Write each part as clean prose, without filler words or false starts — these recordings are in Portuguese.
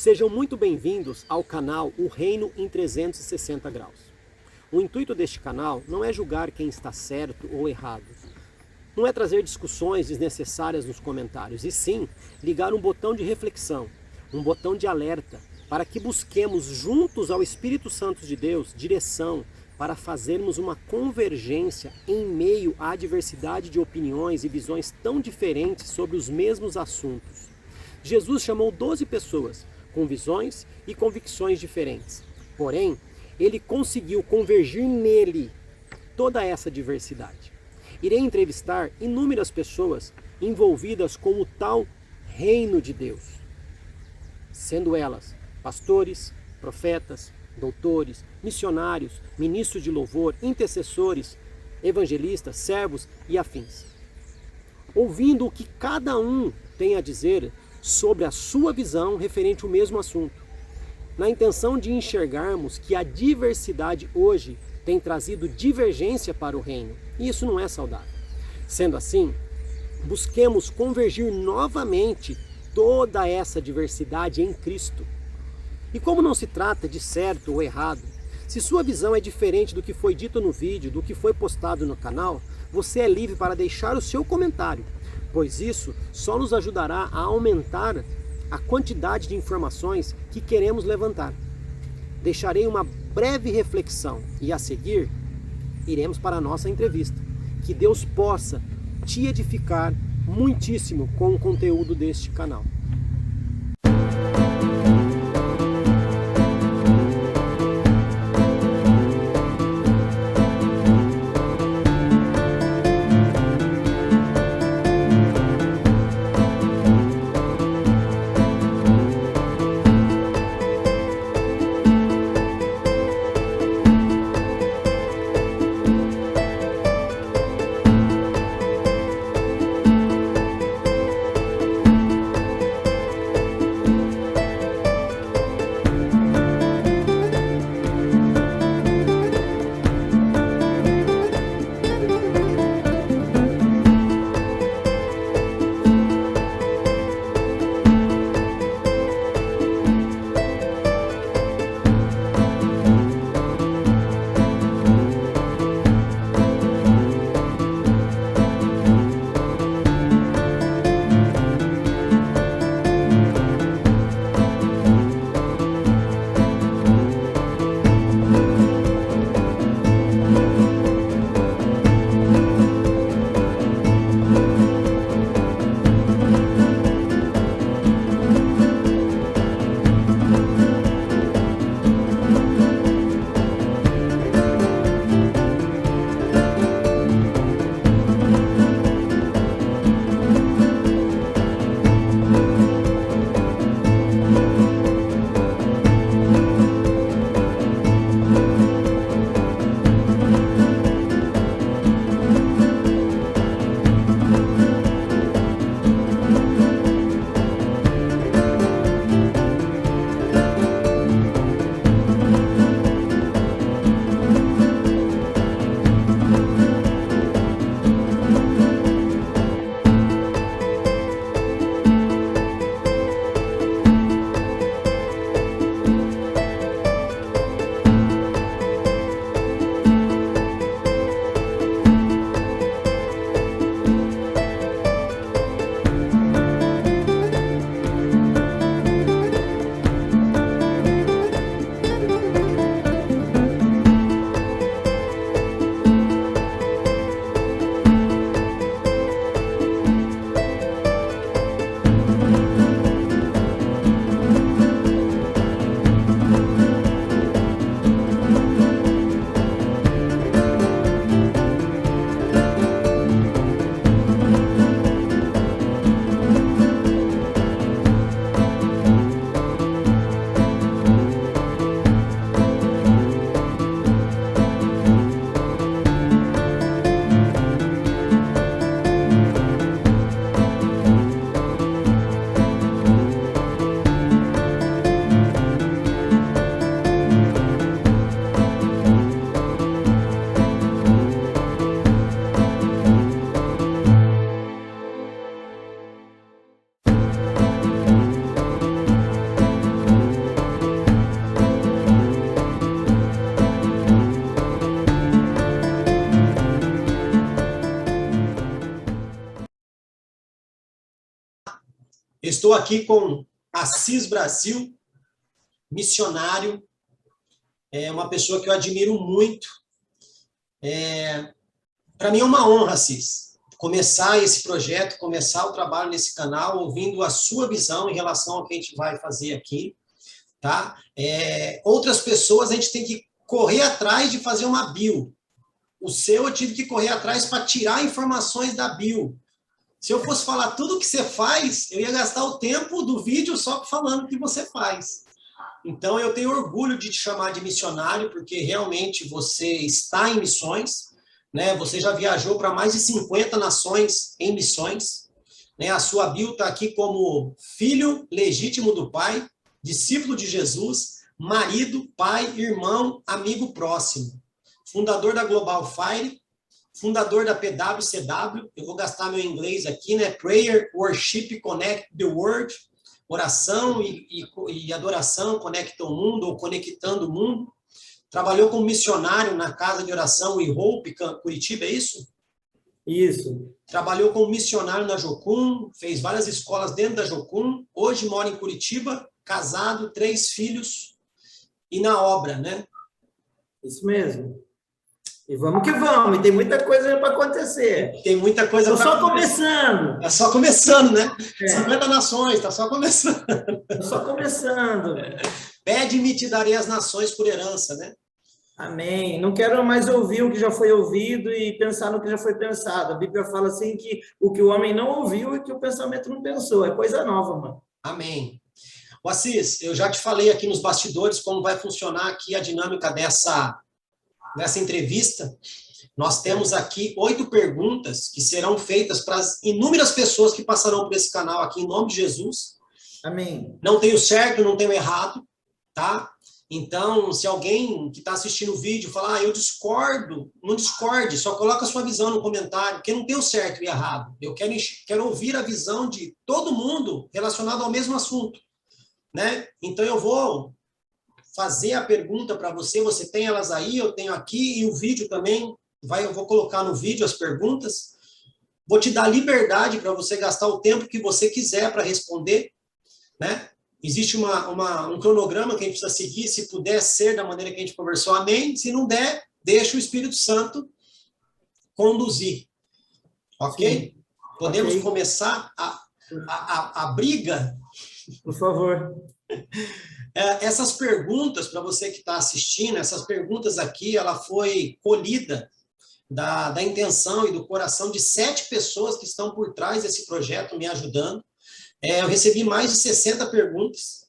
Sejam muito bem-vindos ao canal O Reino em 360 Graus. O intuito deste canal não é julgar quem está certo ou errado. Não é trazer discussões desnecessárias nos comentários, e sim ligar um botão de reflexão, um botão de alerta, para que busquemos juntos ao Espírito Santo de Deus direção para fazermos uma convergência em meio à diversidade de opiniões e visões tão diferentes sobre os mesmos assuntos. Jesus chamou 12 pessoas com visões e convicções diferentes. Porém, ele conseguiu convergir nele toda essa diversidade. Irei entrevistar inúmeras pessoas envolvidas com o tal reino de Deus, sendo elas pastores, profetas, doutores, missionários, ministros de louvor, intercessores, evangelistas, servos e afins. Ouvindo o que cada um tem a dizer sobre a sua visão referente ao mesmo assunto, na intenção de enxergarmos que a diversidade hoje tem trazido divergência para o reino, e isso não é saudável. Sendo assim, busquemos convergir novamente toda essa diversidade em Cristo. E como não se trata de certo ou errado, se sua visão é diferente do que foi dito no vídeo, do que foi postado no canal, você é livre para deixar o seu comentário, pois isso só nos ajudará a aumentar a quantidade de informações que queremos levantar. Deixarei uma breve reflexão e a seguir iremos para a nossa entrevista. Que Deus possa te edificar muitíssimo com o conteúdo deste canal. Eu estou aqui com Assis Brasil, missionário, é uma pessoa que eu admiro muito. Para mim é uma honra, Assis, começar esse projeto, começar o trabalho nesse canal, ouvindo a sua visão em relação ao que a gente vai fazer aqui, tá? Outras pessoas a gente tem que correr atrás de fazer uma bio. O seu eu tive que correr atrás para tirar informações da bio. Se eu fosse falar tudo o que você faz, eu ia gastar o tempo do vídeo só falando o que você faz. Então, eu tenho orgulho de te chamar de missionário, porque realmente você está em missões, né? Você já viajou para mais de 50 nações em missões, né? A sua bio está aqui como filho legítimo do Pai, discípulo de Jesus, marido, pai, irmão, amigo próximo. Fundador da Global Fire, fundador da PWCW, eu vou gastar meu inglês aqui, né? Prayer, Worship, Connect the World, oração e adoração conectam o mundo, ou conectando o mundo. Trabalhou como missionário na Casa de Oração e Hope, Curitiba, é isso? Isso. Trabalhou como missionário na Jocum, fez várias escolas dentro da Jocum, hoje mora em Curitiba, casado, 3 filhos, e na obra, né? Isso mesmo. E vamos que vamos, e tem muita coisa para acontecer. Tem muita coisa para acontecer. Estou só começando. Está só começando, né? 50 nações, está só começando. Estou só começando. Pede-me e te darei as nações por herança, né? Amém. Não quero mais ouvir o que já foi ouvido e pensar no que já foi pensado. A Bíblia fala assim que o que o homem não ouviu e que o pensamento não pensou. É coisa nova, mano. Amém. O Assis, eu já te falei aqui nos bastidores como vai funcionar aqui a dinâmica dessa entrevista. Nós temos aqui 8 perguntas que serão feitas para as inúmeras pessoas que passarão por esse canal aqui, em nome de Jesus. Amém. Não tem o certo, não tem o errado, tá? Então, se alguém que está assistindo o vídeo falar, eu discordo, não discorde, só coloca a sua visão no comentário, porque não tem o certo e errado. Eu quero ouvir a visão de todo mundo relacionado ao mesmo assunto, né? Então, eu vou fazer a pergunta para você, você tem elas aí, eu tenho aqui, e o vídeo também, eu vou colocar no vídeo as perguntas. Vou te dar liberdade para você gastar o tempo que você quiser para responder, né? Existe um cronograma que a gente precisa seguir, se puder ser da maneira que a gente conversou, amém. Se não der, deixa o Espírito Santo conduzir. Ok? Sim. Podemos começar a briga? Por favor. Essas perguntas, para você que está assistindo, essas perguntas aqui, ela foi colhida da intenção e do coração de 7 pessoas que estão por trás desse projeto me ajudando. Eu recebi mais de 60 perguntas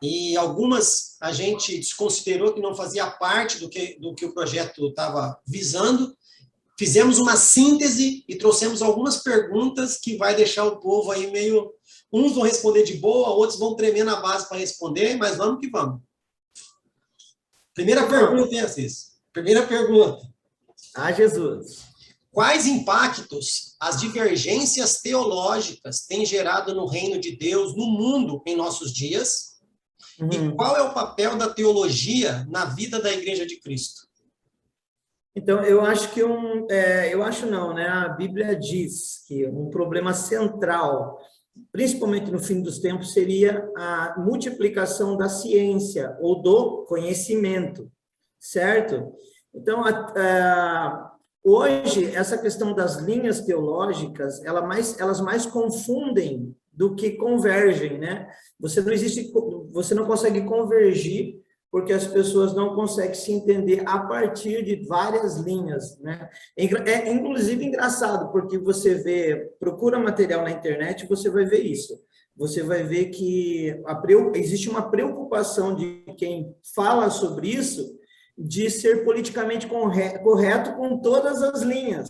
e algumas a gente desconsiderou que não fazia parte do que o projeto estava visando. Fizemos uma síntese e trouxemos algumas perguntas que vai deixar o povo aí meio... Uns vão responder de boa, outros vão tremer na base para responder, mas vamos que vamos. Primeira pergunta, hein, Assis? Primeira pergunta. Ah, Jesus. Quais impactos as divergências teológicas têm gerado no reino de Deus, no mundo, em nossos dias? E qual é o papel da teologia na vida da Igreja de Cristo? Então, eu acho que eu acho não, né? A Bíblia diz que um problema central, principalmente no fim dos tempos, seria a multiplicação da ciência ou do conhecimento, certo? Então, hoje, essa questão das linhas teológicas, elas mais confundem do que convergem, né? Você não consegue convergir porque as pessoas não conseguem se entender a partir de várias linhas, né? É inclusive engraçado, porque você procura material na internet, você vai ver isso. Você vai ver que existe uma preocupação de quem fala sobre isso de ser politicamente correto com todas as linhas,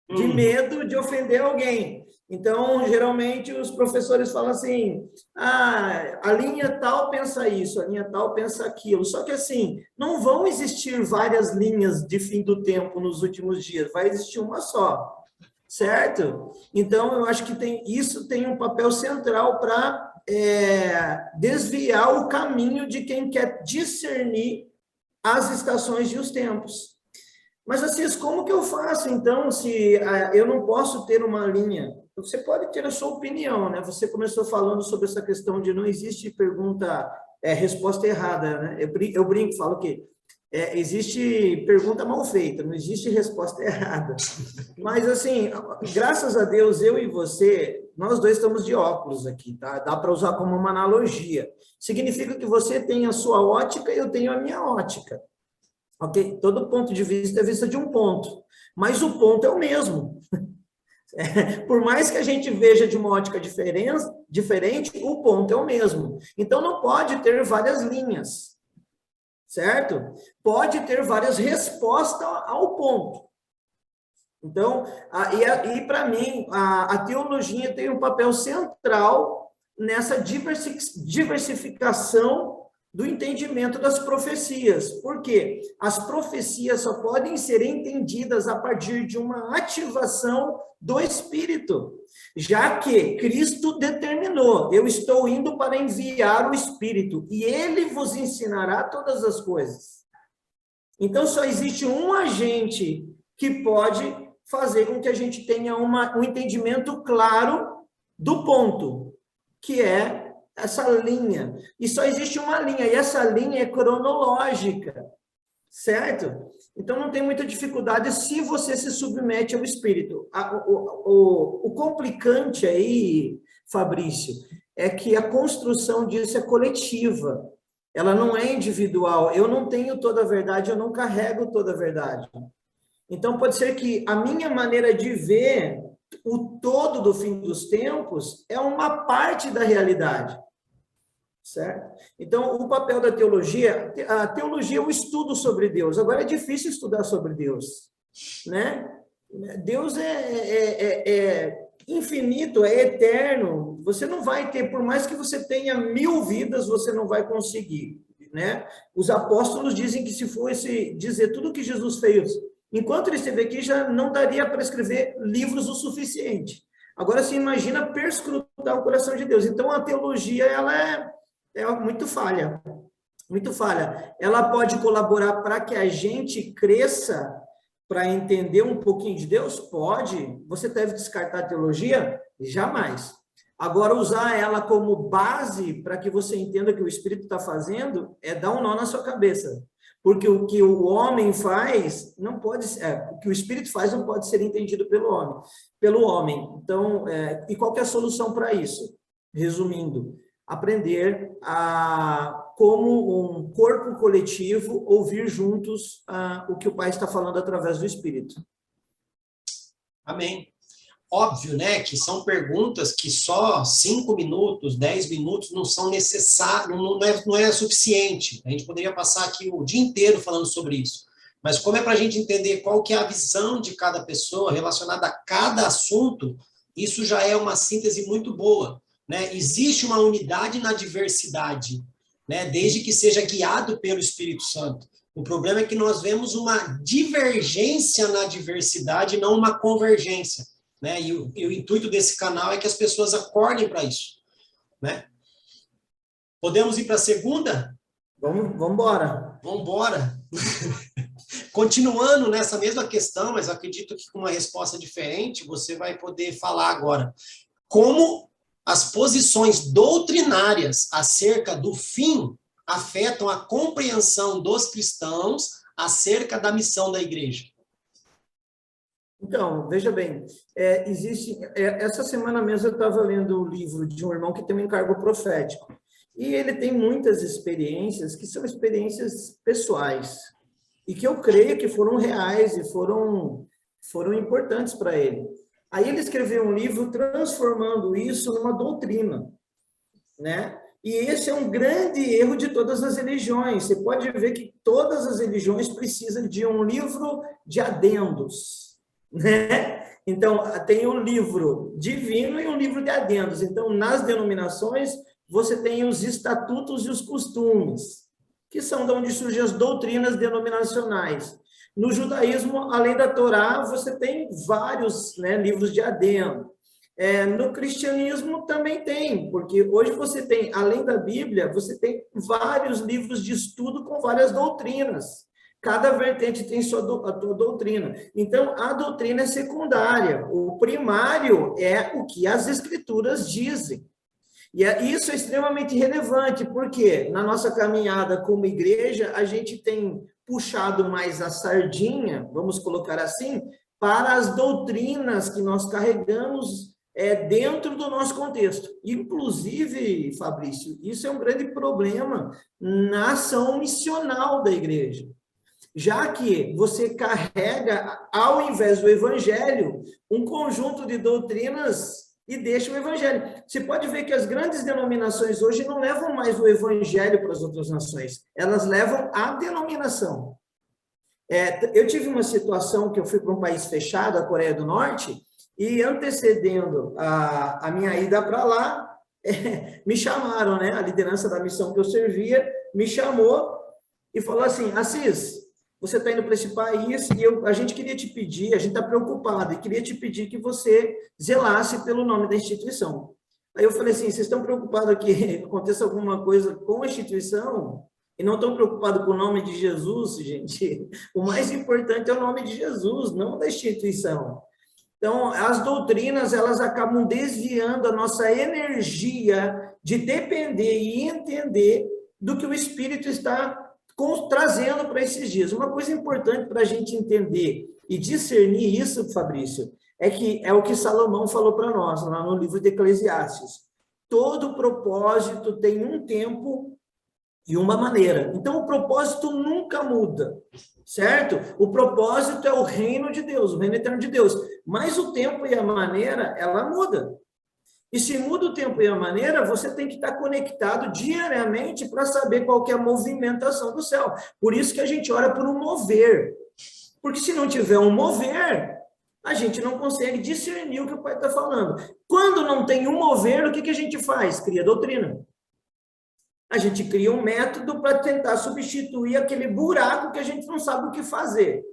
de medo de ofender alguém. Então, geralmente, os professores falam assim, a linha tal pensa isso, a linha tal pensa aquilo. Só que, assim, não vão existir várias linhas de fim do tempo nos últimos dias, vai existir uma só, certo? Então, eu acho que isso tem um papel central para desviar o caminho de quem quer discernir as estações e os tempos. Mas, Assis, como que eu faço, então, se eu não posso ter uma linha? Você pode ter a sua opinião, né? Você começou falando sobre essa questão de não existe pergunta, resposta errada, né? Eu brinco, falo que existe pergunta mal feita, não existe resposta errada. Mas, assim, graças a Deus, eu e você, nós dois estamos de óculos aqui, tá? Dá para usar como uma analogia. Significa que você tem a sua ótica e eu tenho a minha ótica. Ok? Todo ponto de vista é vista de um ponto, mas o ponto é o mesmo. Por mais que a gente veja de uma ótica diferente, o ponto é o mesmo. Então, não pode ter várias linhas, certo? Pode ter várias respostas ao ponto. Então, para mim, a teologia tem um papel central nessa diversificação do entendimento das profecias. Por quê? As profecias só podem ser entendidas a partir de uma ativação do Espírito, já que Cristo determinou: eu estou indo para enviar o Espírito, e ele vos ensinará todas as coisas. Então, só existe um agente que pode fazer com que a gente tenha um entendimento claro do ponto, que é essa linha. E só existe uma linha, e essa linha é cronológica, certo? Então, não tem muita dificuldade se você se submete ao Espírito. O complicante aí, Fabrício, é que a construção disso é coletiva. Ela não é individual. Eu não tenho toda a verdade, eu não carrego toda a verdade. Então, pode ser que a minha maneira de ver o todo do fim dos tempos é uma parte da realidade, certo? Então, o papel da teologia, a teologia é um estudo sobre Deus. Agora, é difícil estudar sobre Deus, né? Deus é infinito, é eterno. Você não vai ter, por mais que você tenha 1000 vidas, você não vai conseguir, né? Os apóstolos dizem que se fosse dizer tudo o que Jesus fez enquanto ele esteve aqui, já não daria para escrever livros o suficiente. Agora, se imagina perscrutar o coração de Deus. Então, a teologia, ela é muito falha. Muito falha. Ela pode colaborar para que a gente cresça, para entender um pouquinho de Deus? Pode. Você deve descartar a teologia? Jamais. Agora, usar ela como base para que você entenda o que o Espírito está fazendo é dar um nó na sua cabeça. Porque o que o homem faz não pode, o que o Espírito faz não pode ser entendido pelo homem. Então, e qual que é a solução para isso? Resumindo, aprender como um corpo coletivo, ouvir juntos o que o Pai está falando através do Espírito. Amém. Óbvio, né, que são perguntas que só 5 minutos, 10 minutos não são necessários, não é suficiente. A gente poderia passar aqui o dia inteiro falando sobre isso. Mas como é para a gente entender qual que é a visão de cada pessoa relacionada a cada assunto, isso já é uma síntese muito boa, né? Existe uma unidade na diversidade, né, desde que seja guiado pelo Espírito Santo. O problema é que nós vemos uma divergência na diversidade, não uma convergência. Né? E o intuito desse canal é que as pessoas acordem para isso, né? Podemos ir para a segunda? Vamos embora. Vamos embora. Continuando nessa mesma questão, mas acredito que com uma resposta diferente, você vai poder falar agora. Como as posições doutrinárias acerca do fim afetam a compreensão dos cristãos acerca da missão da igreja? Então, veja bem, essa semana mesmo eu estava lendo o livro de um irmão que tem um encargo profético, e ele tem muitas experiências que são experiências pessoais, e que eu creio que foram reais e foram importantes para ele. Aí ele escreveu um livro transformando isso numa doutrina, né? E esse é um grande erro de todas as religiões. Você pode ver que todas as religiões precisam de um livro de adendos, né? Então, tem um livro divino e um livro de adendos. Então, nas denominações, você tem os estatutos e os costumes, que são de onde surgem as doutrinas denominacionais. No judaísmo, além da Torá, você tem vários, né, livros de adendo. No cristianismo também tem, porque hoje você tem, além da Bíblia, você tem vários livros de estudo com várias doutrinas. Cada vertente tem a sua doutrina. Então, a doutrina é secundária. O primário é o que as escrituras dizem. E isso é extremamente relevante, porque na nossa caminhada como igreja, a gente tem puxado mais a sardinha, vamos colocar assim, para as doutrinas que nós carregamos dentro do nosso contexto. Inclusive, Fabrício, isso é um grande problema na ação missional da igreja. Já que você carrega, ao invés do evangelho, um conjunto de doutrinas e deixa o evangelho. Você pode ver que as grandes denominações hoje não levam mais o evangelho para as outras nações, elas levam a denominação. Eu tive uma situação que eu fui para um país fechado, a Coreia do Norte, e antecedendo a minha ida para lá, me chamaram, né? A liderança da missão que eu servia me chamou e falou assim: Assis, você está indo para esse país e a gente queria te pedir, a gente está preocupado e queria te pedir que você zelasse pelo nome da instituição. Aí eu falei assim: vocês estão preocupados que aconteça alguma coisa com a instituição e não estão preocupados com o nome de Jesus, gente? O mais importante é o nome de Jesus, não da instituição. Então, as doutrinas, elas acabam desviando a nossa energia de depender e entender do que o Espírito está trazendo para esses dias. Uma coisa importante para a gente entender e discernir isso, Fabrício, é que é o que Salomão falou para nós, lá no livro de Eclesiastes. Todo propósito tem um tempo e uma maneira. Então, o propósito nunca muda, certo? O propósito é o reino de Deus, o reino eterno de Deus. Mas o tempo e a maneira, ela muda. E se muda o tempo e a maneira, você tem que estar conectado diariamente para saber qual que é a movimentação do céu. Por isso que a gente ora por um mover. Porque se não tiver um mover, a gente não consegue discernir o que o Pai está falando. Quando não tem um mover, o que a gente faz? Cria doutrina. A gente cria um método para tentar substituir aquele buraco que a gente não sabe o que fazer.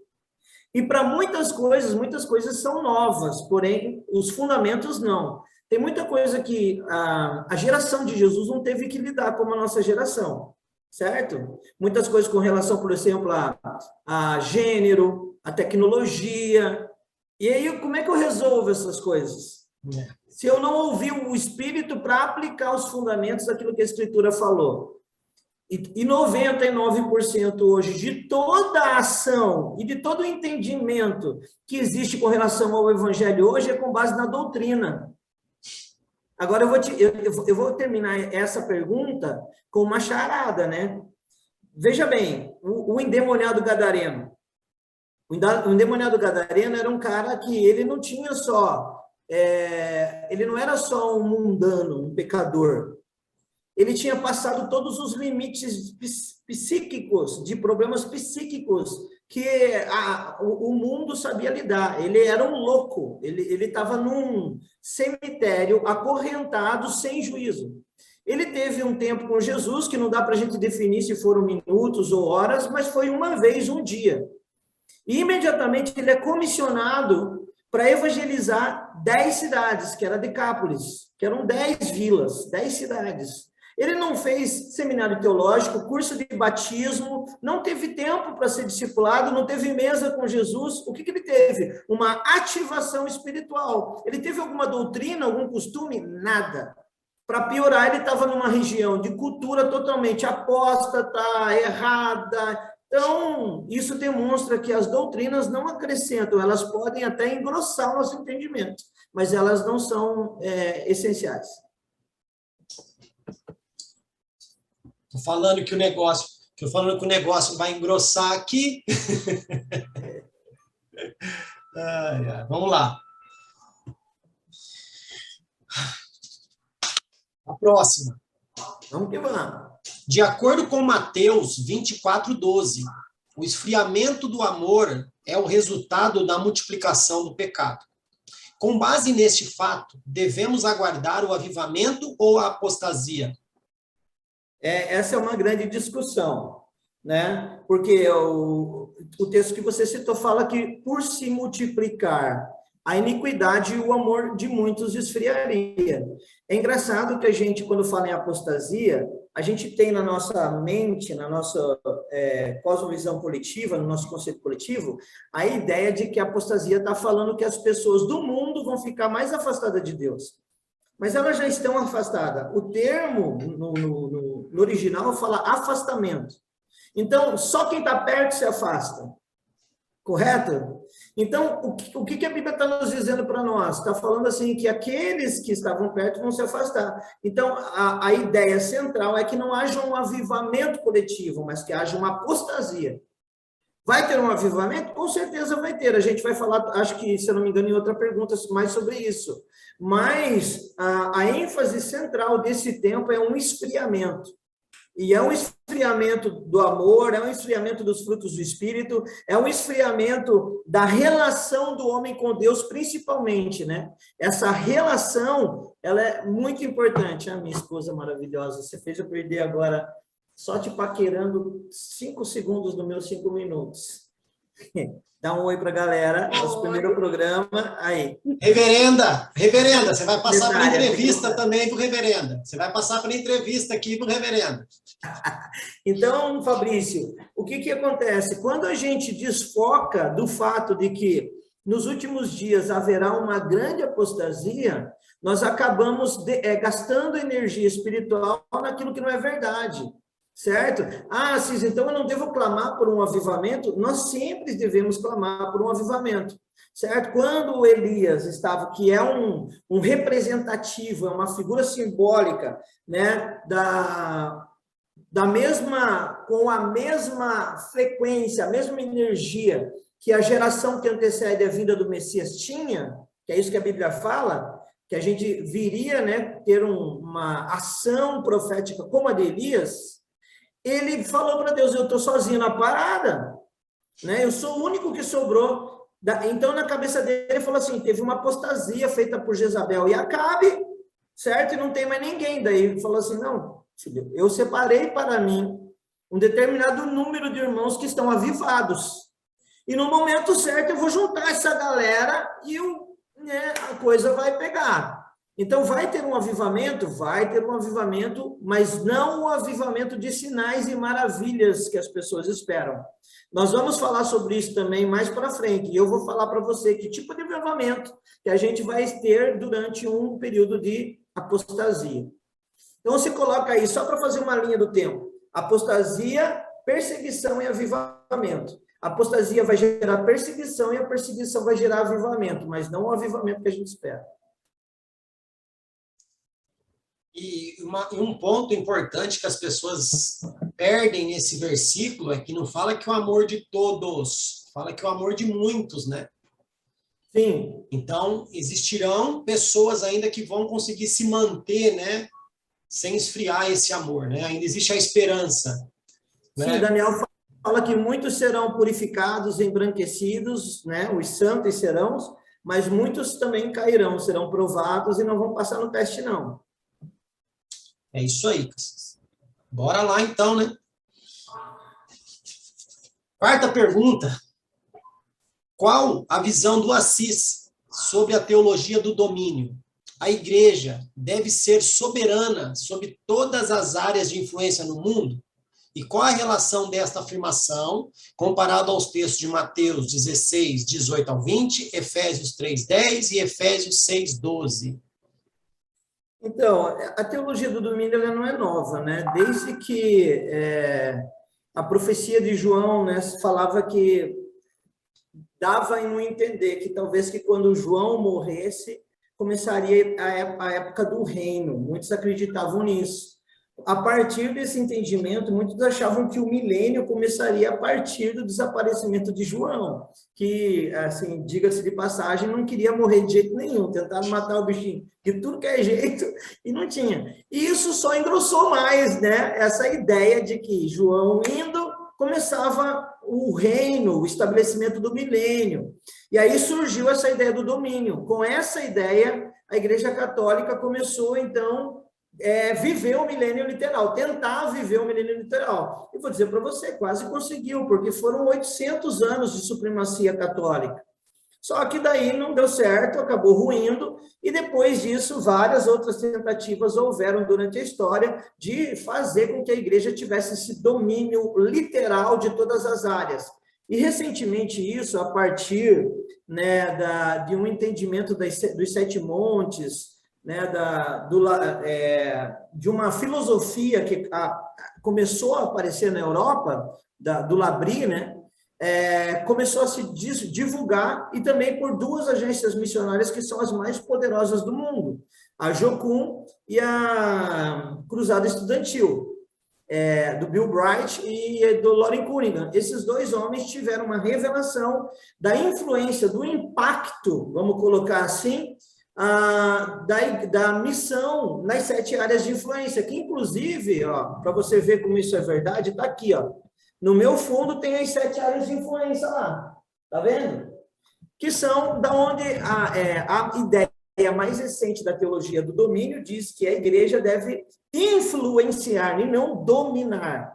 E para muitas coisas são novas, porém, os fundamentos não. Tem muita coisa que a geração de Jesus não teve que lidar como a nossa geração, certo? Muitas coisas com relação, por exemplo, a gênero, a tecnologia. E aí, como é que eu resolvo essas coisas? Se eu não ouvir o Espírito para aplicar os fundamentos daquilo que a Escritura falou. E 99% hoje de toda a ação e de todo o entendimento que existe com relação ao Evangelho hoje é com base na doutrina. Agora, eu vou terminar essa pergunta com uma charada, né? Veja bem, o endemoniado gadareno. O endemoniado gadareno era um cara que ele não tinha só... ele não era só um mundano, um pecador. Ele tinha passado todos os limites psíquicos, de problemas psíquicos, que o mundo sabia lidar. Ele era um louco, ele estava num cemitério acorrentado, sem juízo. Ele teve um tempo com Jesus, que não dá para a gente definir se foram minutos ou horas, mas foi uma vez, um dia. E imediatamente ele é comissionado para evangelizar 10 cidades, que era Decápolis, que eram 10 vilas, 10 cidades. Ele não fez seminário teológico, curso de batismo, não teve tempo para ser discipulado, não teve mesa com Jesus. O que ele teve? Uma ativação espiritual. Ele teve alguma doutrina, algum costume? Nada. Para piorar, ele estava numa região de cultura totalmente apóstata, errada. Então, isso demonstra que as doutrinas não acrescentam, elas podem até engrossar o nosso entendimento, mas elas não são essenciais. Estou falando que o negócio vai engrossar aqui. Vamos lá. A próxima. Vamos que vamos. De acordo com Mateus 24:12, o esfriamento do amor é o resultado da multiplicação do pecado. Com base neste fato, devemos aguardar o avivamento ou a apostasia? Essa é uma grande discussão, né? Porque o texto que você citou fala que por se multiplicar a iniquidade e o amor de muitos esfriaria. É engraçado que a gente, quando fala em apostasia, a gente tem na nossa mente, na nossa cosmovisão coletiva, no nosso conceito coletivo, a ideia de que a apostasia está falando que as pessoas do mundo vão ficar mais afastadas de Deus. Mas elas já estão afastadas. O termo, no original, fala afastamento. Então, só quem está perto se afasta. Correto? Então, o que a Bíblia está nos dizendo para nós? Está falando assim que aqueles que estavam perto vão se afastar. Então, a ideia central é que não haja um avivamento coletivo, mas que haja uma apostasia. Vai ter um avivamento? Com certeza vai ter. A gente vai falar, acho que, se eu não me engano, em outra pergunta mais sobre isso. Mas a ênfase central desse tempo é um esfriamento. E é um esfriamento do amor, é um esfriamento dos frutos do Espírito, é um esfriamento da relação do homem com Deus, principalmente, né? Essa relação, ela é muito importante. Minha esposa maravilhosa, você fez eu perder agora, só te paquerando 5 segundos dos meus 5 minutos. Dá um oi para a galera, nosso primeiro programa, aí. Reverenda, você vai passar para entrevista também para o reverenda. Você vai passar para entrevista aqui para o reverendo. Então, Fabrício, o que acontece? Quando a gente desfoca do fato de que nos últimos dias haverá uma grande apostasia, nós acabamos gastando energia espiritual naquilo que não é verdade. Certo? Cis, então eu não devo clamar por um avivamento? Nós sempre devemos clamar por um avivamento, certo? Quando Elias estava, que é um representativo, é uma figura simbólica, né, com a mesma frequência, a mesma energia que a geração que antecede a vinda do Messias tinha, que é isso que a Bíblia fala, que a gente viria, né, ter uma ação profética como a de Elias. Ele falou para Deus, eu estou sozinho na parada, né? Eu sou o único que sobrou. Então, na cabeça dele, ele falou assim, teve uma apostasia feita por Jezabel e Acabe, certo? E não tem mais ninguém. Daí ele falou assim, não, filho, eu separei para mim um determinado número de irmãos que estão avivados. E no momento certo eu vou juntar essa galera e a coisa vai pegar. Então, vai ter um avivamento? Vai ter um avivamento, mas não o avivamento de sinais e maravilhas que as pessoas esperam. Nós vamos falar sobre isso também mais para frente, e eu vou falar para você que tipo de avivamento que a gente vai ter durante um período de apostasia. Então, você coloca aí, só para fazer uma linha do tempo, apostasia, perseguição e avivamento. A apostasia vai gerar perseguição e a perseguição vai gerar avivamento, mas não o avivamento que a gente espera. E um ponto importante que as pessoas perdem nesse versículo é que não fala que o amor de todos, fala que o amor de muitos, né? Sim. Então, existirão pessoas ainda que vão conseguir se manter, né? Sem esfriar esse amor, né? Ainda existe a esperança. Né? Sim, Daniel fala que muitos serão purificados, embranquecidos, né? Os santos serão, mas muitos também cairão, serão provados e não vão passar no teste, não. É isso aí. Bora lá, então, né? Quarta pergunta. Qual a visão do Assis sobre a teologia do domínio? A igreja deve ser soberana sobre todas as áreas de influência no mundo? E qual a relação desta afirmação comparado aos textos de Mateus 16, 18 ao 20, Efésios 3, 10 e Efésios 6, 12? Então, a teologia do domínio ela não é nova, né? Desde que a profecia de João, né, falava que dava em entender que talvez que quando João morresse, começaria a época do reino. Muitos acreditavam nisso. A partir desse entendimento, muitos achavam que o milênio começaria a partir do desaparecimento de João, que, assim, diga-se de passagem, não queria morrer de jeito nenhum, tentaram matar o bichinho de tudo que é jeito e não tinha. E isso só engrossou mais, né? Essa ideia de que João indo, começava o reino, o estabelecimento do milênio. E aí surgiu essa ideia do domínio. Com essa ideia, a Igreja Católica começou, então, viver o milênio literal, tentar viver o milênio literal. E vou dizer para você, quase conseguiu, porque foram 800 anos de supremacia católica. Só que daí não deu certo, acabou ruindo, e depois disso, várias outras tentativas houveram durante a história de fazer com que a igreja tivesse esse domínio literal de todas as áreas. E recentemente isso, a partir, né, de um entendimento dos sete montes, né, de uma filosofia que começou a aparecer na Europa, do Labri, né, começou a se divulgar, e também por duas agências missionárias que são as mais poderosas do mundo, a Jocum e a Cruzada Estudantil, do Bill Bright e do Loren Cunningham. Esses dois homens tiveram uma revelação da influência, do impacto, vamos colocar assim, da missão nas 7 áreas de influência, que inclusive, para você ver como isso é verdade, está aqui, ó. No meu fundo tem as 7 áreas de influência lá, tá vendo? Que são da onde a ideia mais recente da teologia do domínio diz que a igreja deve influenciar e não dominar,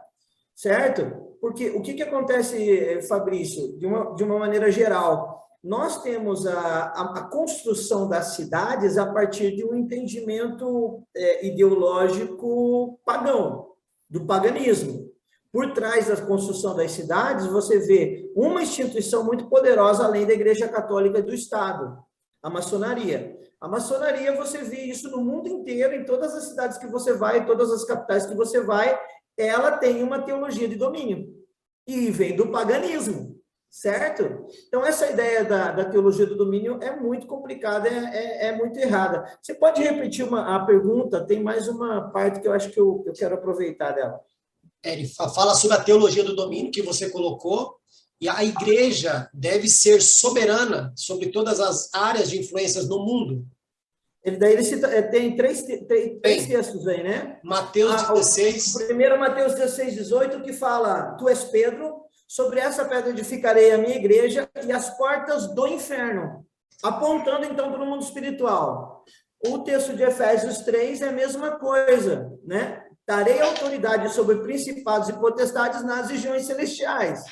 certo? Porque o que acontece, Fabrício, de uma maneira geral? Nós temos a construção das cidades a partir de um entendimento ideológico pagão, do paganismo. Por trás da construção das cidades, você vê uma instituição muito poderosa, além da Igreja Católica do Estado, a maçonaria. A maçonaria, você vê isso no mundo inteiro, em todas as cidades que você vai, em todas as capitais que você vai, ela tem uma teologia de domínio. E vem do paganismo, certo? Então, essa ideia da teologia do domínio é muito complicada, é muito errada. Você pode repetir a pergunta? Tem mais uma parte que eu acho que eu quero aproveitar dela. Ele fala sobre a teologia do domínio que você colocou, e a igreja deve ser soberana sobre todas as áreas de influências no mundo. Ele cita, tem três textos aí, né? Mateus 16. O primeiro, Mateus 16, 18, que fala: Tu és Pedro, sobre essa pedra edificarei a minha igreja e as portas do inferno. Apontando, então, para o mundo espiritual. O texto de Efésios 3 é a mesma coisa, né? Darei autoridade sobre principados e potestades nas regiões celestiais.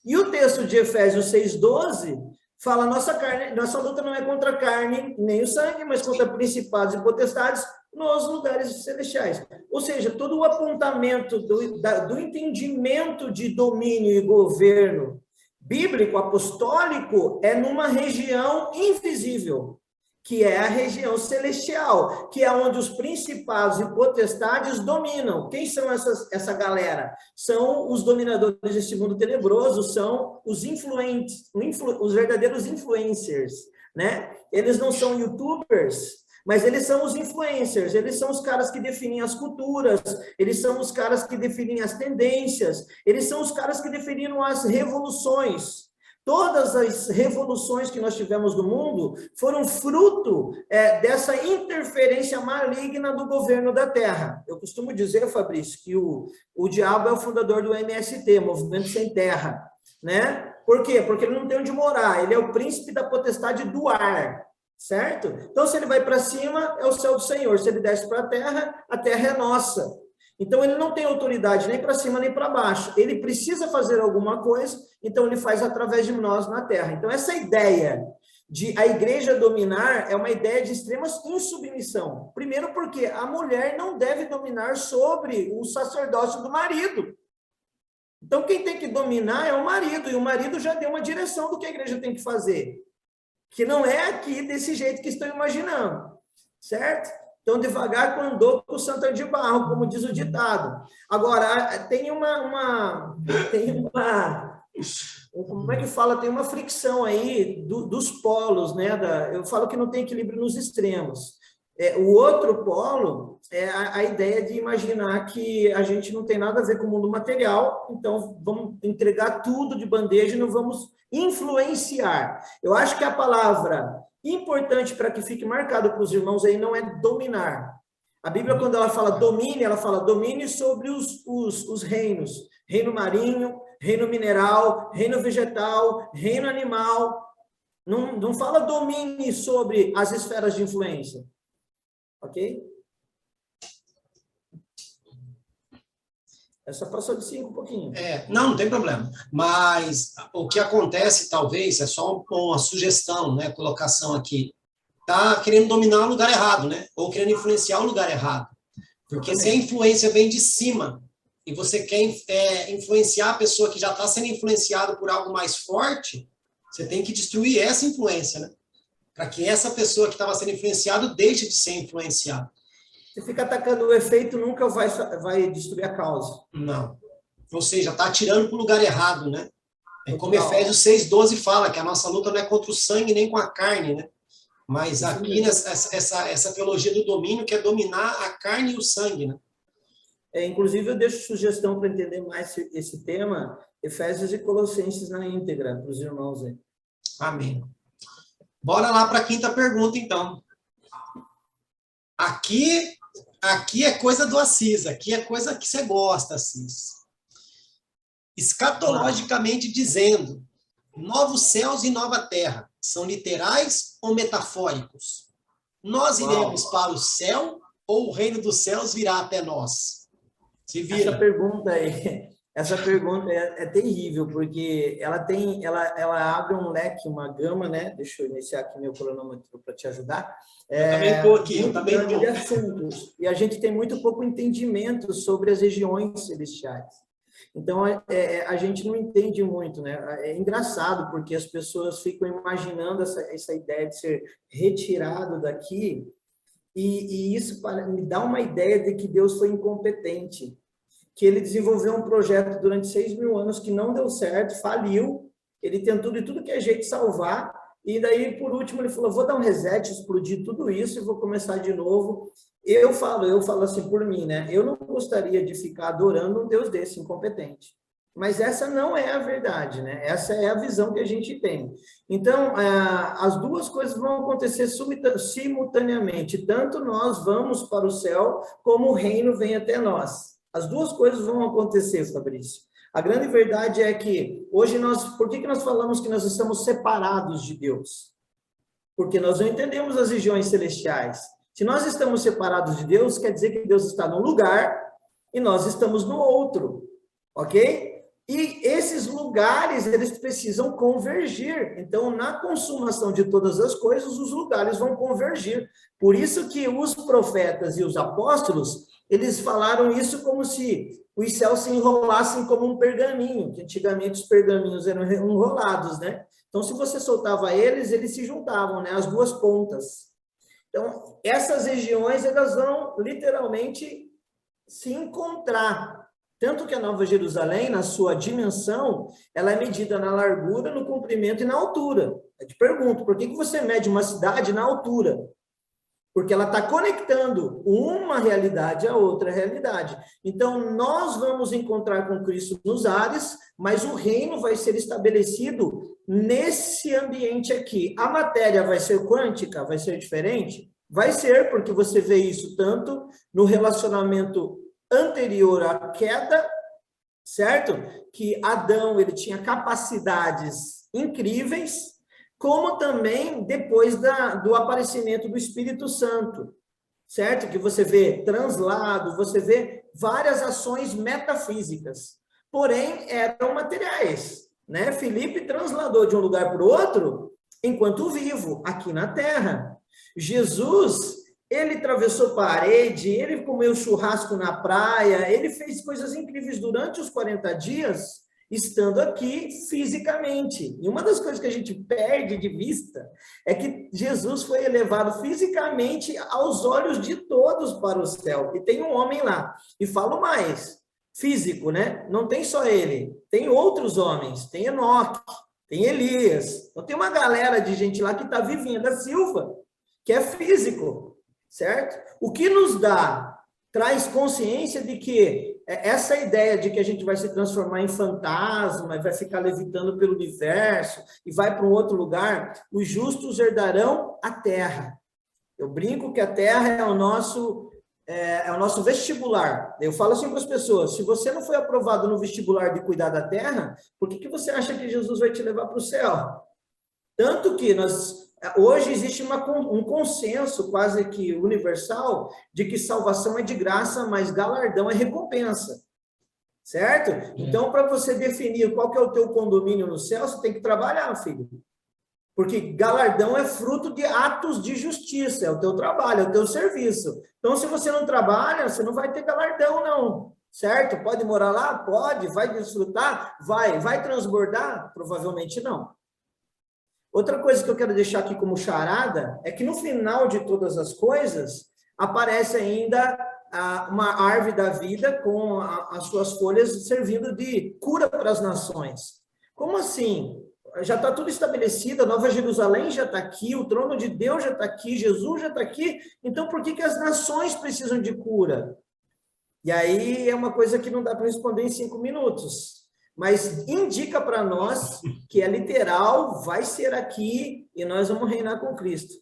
E o texto de Efésios 6,12 fala: nossa luta não é contra a carne nem o sangue, mas contra principados e potestades nos lugares celestiais. Ou seja, todo o apontamento do entendimento de domínio e governo bíblico, apostólico, é numa região invisível, que é a região celestial, que é onde os principados e potestades dominam. Quem são essa galera? São os dominadores deste mundo tenebroso, são os os verdadeiros influencers, né? Eles não são youtubers, mas eles são os influencers, eles são os caras que definem as culturas, eles são os caras que definem as tendências, eles são os caras que definiram as revoluções. Todas as revoluções que nós tivemos no mundo foram fruto dessa interferência maligna do governo da Terra. Eu costumo dizer, Fabrício, que o diabo é o fundador do MST, Movimento Sem Terra, né? Por quê? Porque ele não tem onde morar, ele é o príncipe da potestade do ar, certo? Então, se ele vai para cima, é o céu do Senhor, se ele desce para a terra é nossa. Então, ele não tem autoridade nem para cima nem para baixo. Ele precisa fazer alguma coisa, então ele faz através de nós na terra. Então, essa ideia de a igreja dominar é uma ideia de extrema insubmissão. Primeiro porque a mulher não deve dominar sobre o sacerdócio do marido. Então, quem tem que dominar é o marido, e o marido já deu uma direção do que a igreja tem que fazer, que não é aqui desse jeito que estão imaginando, certo? Então, devagar com andou com o santo de barro, como diz o ditado. Agora, tem como é que fala? Tem uma fricção aí dos polos, né? Eu falo que não tem equilíbrio nos extremos. O outro polo é a ideia de imaginar que a gente não tem nada a ver com o mundo material, então vamos entregar tudo de bandeja e não vamos influenciar. Eu acho que a palavra importante para que fique marcado para os irmãos aí não é dominar. A Bíblia, quando ela fala domine, ela fala domine sobre os reinos. Reino marinho, reino mineral, reino vegetal, reino animal. Não fala domine sobre as esferas de influência. Ok? Essa passou de 5 um pouquinho. Não, não tem problema. Mas o que acontece, talvez, é só uma sugestão, né, colocação aqui. Tá querendo dominar o lugar errado, né? Ou querendo influenciar o lugar errado. Porque se a influência vem de cima e você quer influenciar a pessoa que já está sendo influenciada por algo mais forte, você tem que destruir essa influência, né? Para que essa pessoa que estava sendo influenciada deixe de ser influenciada. Você fica atacando o efeito, nunca vai destruir a causa. Não. Ou seja, está atirando para o lugar errado, né? É como Efésios 6,12 fala, que a nossa luta não é contra o sangue nem com a carne, né? Mas aqui, essa teologia do domínio quer dominar a carne e o sangue, né? Inclusive, eu deixo sugestão para entender mais esse tema, Efésios e Colossenses na íntegra, para os irmãos aí. Amém. Bora lá para a quinta pergunta, então. Aqui é coisa do Assis, aqui é coisa que você gosta, Assis. Escatologicamente dizendo, novos céus e nova terra, são literais ou metafóricos? Nós iremos para o céu ou o reino dos céus virá até nós? Se vira. Essa pergunta é terrível, porque ela abre um leque, uma gama, né? Deixa eu iniciar aqui meu cronômetro para te ajudar. Eu também estou aqui, eu também estou. De assuntos, e a gente tem muito pouco entendimento sobre as regiões celestiais. Então, a gente não entende muito, né? É engraçado, porque as pessoas ficam imaginando essa ideia de ser retirado daqui, e isso me dá uma ideia de que Deus foi incompetente, que ele desenvolveu um projeto durante 6.000 anos que não deu certo, faliu, ele tentou de tudo que é jeito salvar, e daí, por último, ele falou, vou dar um reset, explodir tudo isso e vou começar de novo. Eu falo assim por mim, né? Eu não gostaria de ficar adorando um Deus desse, incompetente. Mas essa não é a verdade, né? Essa é a visão que a gente tem. Então, as duas coisas vão acontecer simultaneamente. Tanto nós vamos para o céu, como o reino vem até nós. As duas coisas vão acontecer, Fabrício. A grande verdade é que hoje por que nós falamos que nós estamos separados de Deus? Porque nós não entendemos as regiões celestiais. Se nós estamos separados de Deus, quer dizer que Deus está num lugar e nós estamos no outro, ok? E esses lugares, eles precisam convergir. Então, na consumação de todas as coisas, os lugares vão convergir. Por isso que os profetas e os apóstolos, eles falaram isso como se os céus se enrolassem como um pergaminho, que antigamente os pergaminhos eram enrolados, né? Então, se você soltava eles se juntavam, né? As duas pontas. Então, essas regiões, elas vão literalmente se encontrar. Tanto que a Nova Jerusalém, na sua dimensão, ela é medida na largura, no comprimento e na altura. Eu te pergunto, por que você mede uma cidade na altura? Porque ela está conectando uma realidade à outra realidade. Então, nós vamos encontrar com Cristo nos ares, mas o reino vai ser estabelecido nesse ambiente aqui. A matéria vai ser quântica? Vai ser diferente? Vai ser, porque você vê isso tanto no relacionamento anterior à queda, certo? Que Adão, ele tinha capacidades incríveis, como também depois do aparecimento do Espírito Santo, certo? Que você vê translado, você vê várias ações metafísicas, porém eram materiais, né? Filipe transladou de um lugar para o outro enquanto vivo, aqui na Terra. Jesus, ele atravessou parede, ele comeu churrasco na praia, ele fez coisas incríveis durante os 40 dias, estando aqui fisicamente. E uma das coisas que a gente perde de vista é que Jesus foi elevado fisicamente aos olhos de todos para o céu. E tem um homem lá. E falo mais, físico, né? Não tem só ele, tem outros homens, tem Enoque, tem Elias. Então tem uma galera de gente lá que está vivinha da Silva, que é físico, certo? O que nos traz consciência de que essa ideia de que a gente vai se transformar em fantasma, vai ficar levitando pelo universo e vai para um outro lugar, os justos herdarão a terra. Eu brinco que a terra é o nosso vestibular. Eu falo assim para as pessoas, se você não foi aprovado no vestibular de cuidar da terra, por que você acha que Jesus vai te levar para o céu? Tanto que hoje existe um consenso quase que universal de que salvação é de graça, mas galardão é recompensa. certo? Então, para você definir qual que é o teu condomínio no céu, você tem que trabalhar, filho. Porque galardão é fruto de atos de justiça, é o teu trabalho, é o teu serviço. Então, se você não trabalha, você não vai ter galardão, não. Certo? Pode morar lá? Pode. Vai desfrutar? Vai. Vai transbordar? Provavelmente não. Outra coisa que eu quero deixar aqui como charada é que no final de todas as coisas, aparece ainda uma árvore da vida com as suas folhas servindo de cura para as nações. Como assim? Já está tudo estabelecido, a Nova Jerusalém já está aqui, o trono de Deus já está aqui, Jesus já está aqui, então por que as nações precisam de cura? E aí é uma coisa que não dá para responder em 5 minutos, mas indica para nós que é literal, vai ser aqui e nós vamos reinar com Cristo.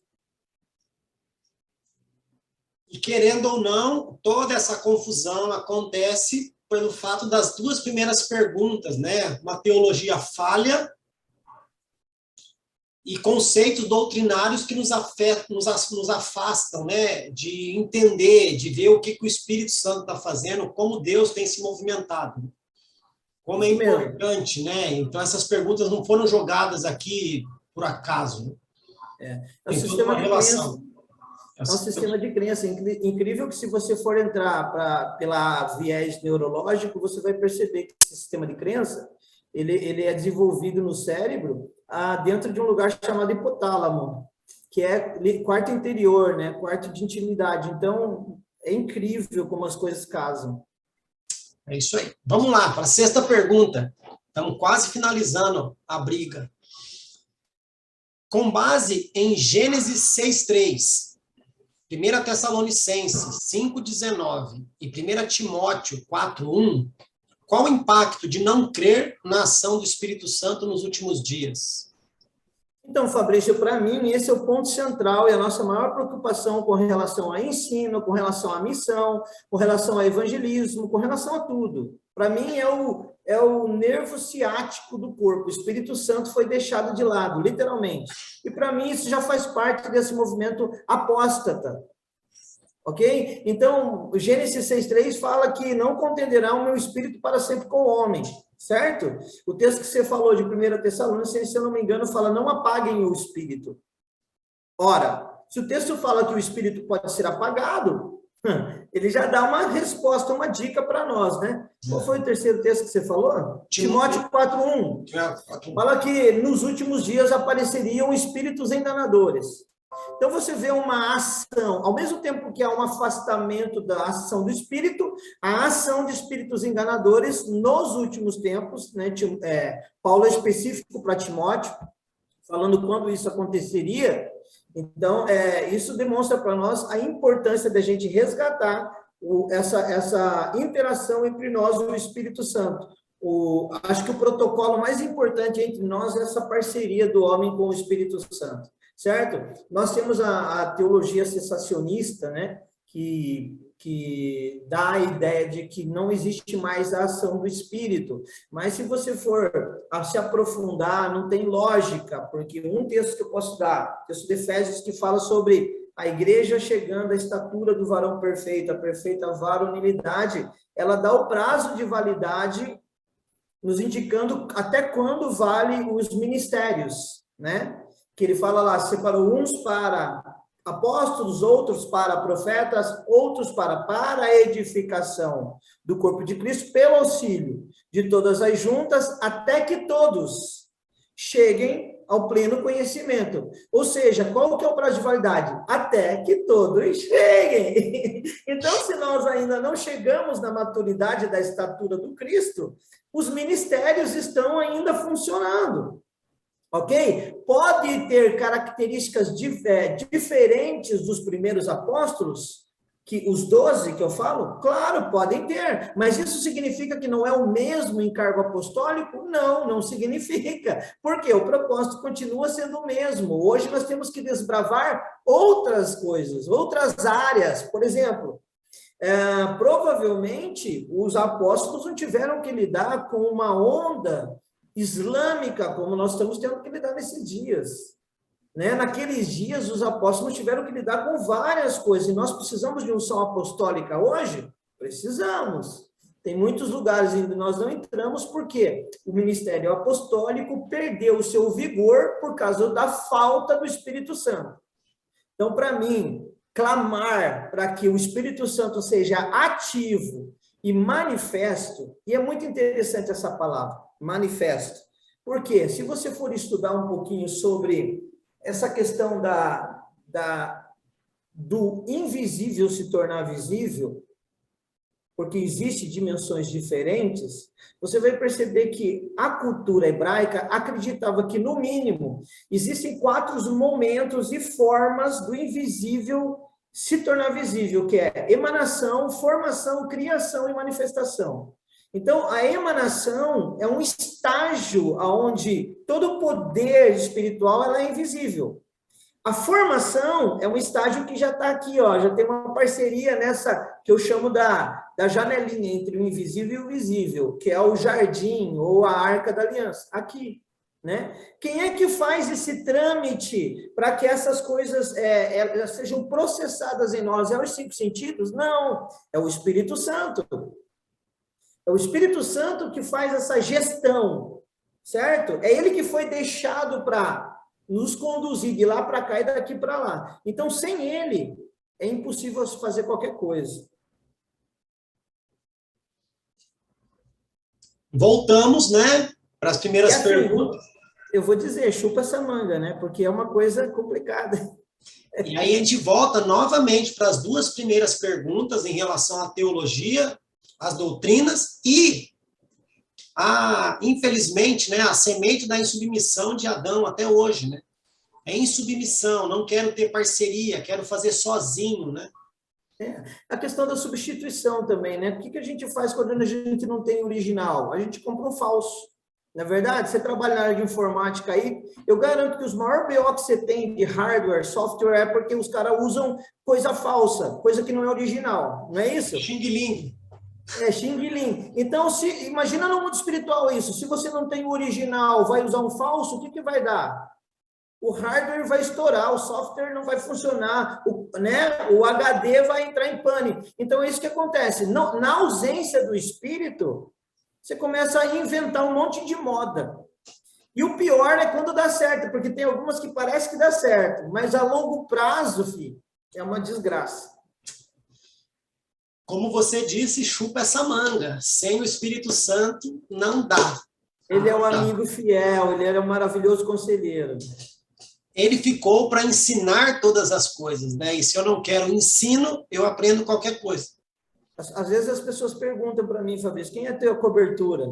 E querendo ou não, toda essa confusão acontece pelo fato das duas primeiras perguntas, né? Uma teologia falha e conceitos doutrinários que nos afastam, né, de entender, de ver o que o Espírito Santo está fazendo, como Deus tem se movimentado. Como é importante, né? Então, essas perguntas não foram jogadas aqui por acaso. Né? É um sistema de crença. É um sistema de crença. Incrível que, se você for entrar pela viés neurológico, você vai perceber que esse sistema de crença ele é desenvolvido no cérebro dentro de um lugar chamado hipotálamo, que é quarto interior, né? Quarto de intimidade. Então, é incrível como as coisas casam. É isso aí. Vamos lá, para a sexta pergunta. Estamos quase finalizando a briga. Com base em Gênesis 6:3, 1 Tessalonicenses 5:19 e 1 Timóteo 4:1, qual o impacto de não crer na ação do Espírito Santo nos últimos dias? Então, Fabrício, para mim, esse é o ponto central e a nossa maior preocupação com relação a ensino, com relação à missão, com relação ao evangelismo, com relação a tudo. Para mim, é o nervo ciático do corpo. O Espírito Santo foi deixado de lado, literalmente. E, para mim, isso já faz parte desse movimento apóstata. Ok? Então, o Gênesis 6:3 fala que não contenderá o meu espírito para sempre com o homem, certo? O texto que você falou de 1 Tessalonicenses, se eu não me engano, fala: não apaguem o espírito. Ora, se o texto fala que o espírito pode ser apagado, ele já dá uma resposta, uma dica para nós, né? Qual foi o terceiro texto que você falou? Timóteo 4:1. Fala que nos últimos dias apareceriam espíritos enganadores. Então, você vê uma ação, ao mesmo tempo que há um afastamento da ação do Espírito, a ação de espíritos enganadores nos últimos tempos, né? Paulo é específico para Timóteo, falando quando isso aconteceria. Então, isso demonstra para nós a importância da gente resgatar essa interação entre nós e o Espírito Santo. Acho que o protocolo mais importante entre nós é essa parceria do homem com o Espírito Santo. Certo? Nós temos a teologia cessacionista, né, que dá a ideia de que não existe mais a ação do Espírito, mas se você for se aprofundar, não tem lógica, porque um texto que eu posso dar, texto de Efésios, que fala sobre a igreja chegando à estatura do varão perfeito, a perfeita varonilidade, ela dá o prazo de validade, nos indicando até quando vale os ministérios, né? Que ele fala lá, separou uns para apóstolos, outros para profetas, outros para a edificação do corpo de Cristo, pelo auxílio de todas as juntas, até que todos cheguem ao pleno conhecimento. Ou seja, qual que é o prazo de validade? Até que todos cheguem. Então, se nós ainda não chegamos na maturidade da estatura do Cristo, os ministérios estão ainda funcionando. Ok? Pode ter características diferentes dos primeiros apóstolos, que os 12 que eu falo? Claro, podem ter, mas isso significa que não é o mesmo encargo apostólico? Não, não significa, porque o propósito continua sendo o mesmo. Hoje nós temos que desbravar outras coisas, outras áreas. Por exemplo, provavelmente os apóstolos não tiveram que lidar com uma onda islâmica, como nós estamos tendo que lidar nesses dias. Né? Naqueles dias, os apóstolos tiveram que lidar com várias coisas, e nós precisamos de unção apostólica hoje? Precisamos. Tem muitos lugares onde nós não entramos porque o ministério apostólico perdeu o seu vigor por causa da falta do Espírito Santo. Então, para mim, clamar para que o Espírito Santo seja ativo e manifesto, e é muito interessante essa palavra, manifesto, porque se você for estudar um pouquinho sobre essa questão do invisível se tornar visível, porque existem dimensões diferentes, você vai perceber que a cultura hebraica acreditava que, no mínimo, existem 4 momentos e formas do invisível se tornar visível, que é emanação, formação, criação e manifestação. Então, a emanação é um estágio onde todo o poder espiritual ela é invisível. A formação é um estágio que já está aqui, ó, já tem uma parceria nessa, que eu chamo da janelinha entre o invisível e o visível, que é o jardim ou a arca da aliança, aqui, né? Quem é que faz esse trâmite para que essas coisas elas sejam processadas em nós? É os 5 sentidos? Não, é o Espírito Santo. É o Espírito Santo que faz essa gestão, certo? É ele que foi deixado para nos conduzir de lá para cá e daqui para lá. Então, sem ele, é impossível fazer qualquer coisa. Voltamos, né, para as primeiras assim, perguntas. Eu vou dizer, chupa essa manga, né? Porque é uma coisa complicada. E aí a gente volta novamente para as 2 primeiras perguntas em relação à teologia, às doutrinas e infelizmente, né, a semente da insubmissão de Adão até hoje, né? É insubmissão, não quero ter parceria, quero fazer sozinho, né? A questão da substituição também, né? O que a gente faz quando a gente não tem original? A gente compra um falso. Não é verdade? Você trabalha na área de informática aí, eu garanto que os maiores BO que você tem de hardware, software, é porque os caras usam coisa falsa, coisa que não é original. Não é isso? Xing Ling. Xing Ling. Então, imagina no mundo espiritual isso. Se você não tem o original, vai usar um falso, o que vai dar? O hardware vai estourar, o software não vai funcionar, o HD vai entrar em pane. Então, é isso que acontece. Na ausência do espírito, você começa a inventar um monte de moda. E o pior é quando dá certo, porque tem algumas que parece que dá certo, mas a longo prazo, filho, é uma desgraça. Como você disse, chupa essa manga. Sem o Espírito Santo, não dá. Ele é um amigo fiel, ele era um maravilhoso conselheiro. Ele ficou para ensinar todas as coisas, né? E se eu não quero ensino, eu aprendo qualquer coisa. Às vezes as pessoas perguntam para mim, Fabrício, quem é a tua cobertura?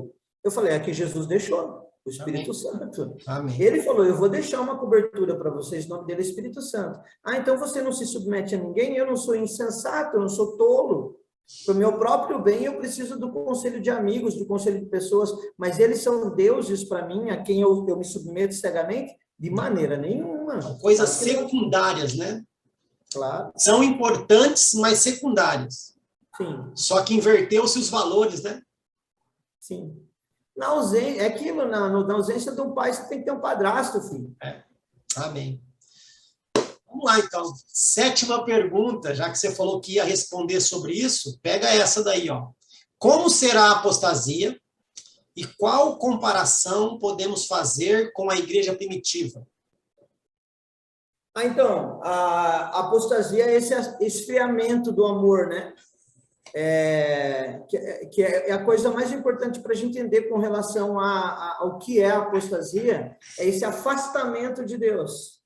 Eu falei, é que Jesus deixou, o Espírito Santo. Amém. Ele falou, eu vou deixar uma cobertura para vocês, o nome dele é Espírito Santo. Então você não se submete a ninguém? Eu não sou insensato, eu não sou tolo. Para o meu próprio bem, eu preciso do conselho de amigos, do conselho de pessoas, mas eles são deuses para mim, a quem eu me submeto cegamente? De maneira nenhuma. Coisas secundárias, né? Claro. São importantes, mas secundárias. Sim. Só que inverteu-se os valores, né? Sim. Na ausência, é aquilo, na ausência de um pai, você tem que ter um padrasto, filho. Amém. Vamos lá, então. 7ª pergunta, já que você falou que ia responder sobre isso, pega essa daí, ó. Como será a apostasia e qual comparação podemos fazer com a igreja primitiva? Então, a apostasia é esse esfriamento do amor, né? Que é a coisa mais importante para a gente entender com relação ao que é a apostasia, é esse afastamento de Deus.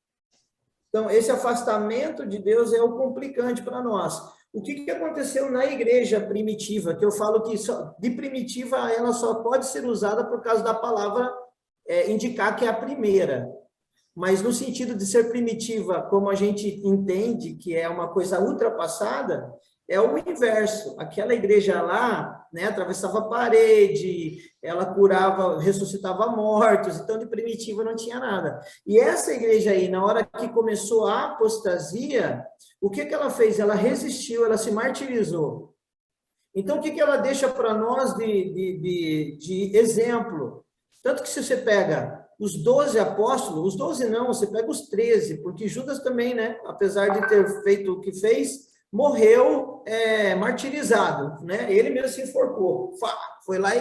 Então, esse afastamento de Deus é o complicante para nós. O que aconteceu na igreja primitiva, que eu falo que de primitiva ela só pode ser usada por causa da palavra indicar que é a primeira. Mas no sentido de ser primitiva, como a gente entende que é uma coisa ultrapassada, é o inverso. Aquela igreja lá, né, atravessava a parede, ela curava, ressuscitava mortos, então de primitiva não tinha nada. E essa igreja aí, na hora que começou a apostasia, o que ela fez? Ela resistiu, ela se martirizou. Então, o que ela deixa para nós de exemplo? Tanto que se você pega os 12 apóstolos, os 12 não, você pega os 13, porque Judas também, né, apesar de ter feito o que fez, morreu martirizado, né? Ele mesmo se enforcou, foi lá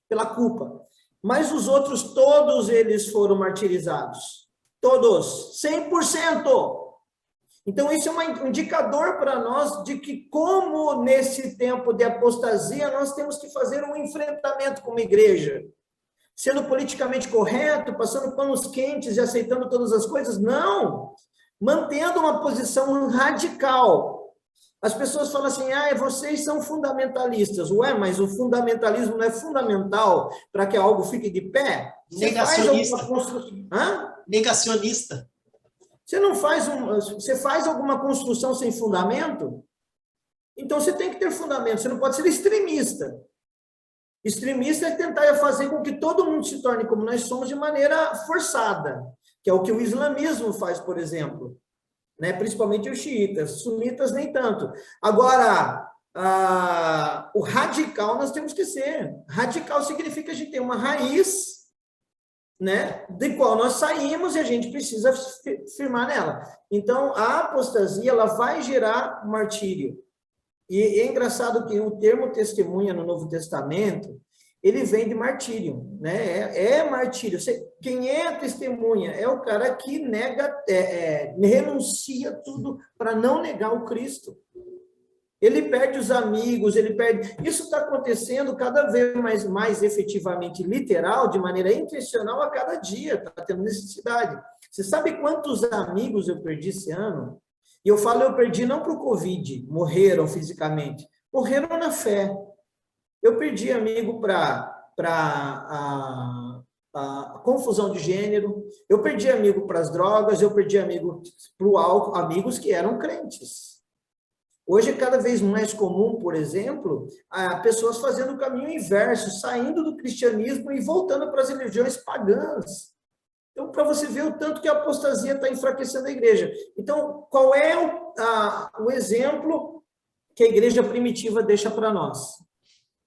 pela culpa. Mas os outros, todos eles foram martirizados. Todos, 100%. Então, isso é um indicador para nós de que, como nesse tempo de apostasia, nós temos que fazer um enfrentamento como igreja. Sendo politicamente correto, passando panos quentes e aceitando todas as coisas? Não! Mantendo uma posição radical. As pessoas falam assim, vocês são fundamentalistas. Ué, mas o fundamentalismo não é fundamental para que algo fique de pé? Negacionista. Hã? Negacionista. Você faz alguma construção sem fundamento? Então você tem que ter fundamento, você não pode ser extremista. Extremista é tentar fazer com que todo mundo se torne como nós somos de maneira forçada, que é o que o islamismo faz, por exemplo, né? Principalmente os xiitas, sunitas nem tanto. Agora, o radical nós temos que ser. Radical significa que a gente tem uma raiz, né, de qual nós saímos e a gente precisa firmar nela. Então, a apostasia, ela vai gerar martírio. E é engraçado que o termo testemunha no Novo Testamento, ele vem de martírio, né? É martírio. Quem é a testemunha? É o cara que nega, renuncia tudo para não negar o Cristo. Ele perde os amigos, ele perde... Isso está acontecendo cada vez mais efetivamente literal, de maneira intencional a cada dia, está tendo necessidade. Você sabe quantos amigos eu perdi esse ano? E eu falo, eu perdi não para o Covid, morreram fisicamente, morreram na fé. Eu perdi amigo para a confusão de gênero, eu perdi amigo para as drogas, eu perdi amigo para o álcool, amigos que eram crentes. Hoje é cada vez mais comum, por exemplo, pessoas fazendo o caminho inverso, saindo do cristianismo e voltando para as religiões pagãs. Então, para você ver o tanto que a apostasia está enfraquecendo a igreja. Então, qual é o exemplo que a igreja primitiva deixa para nós?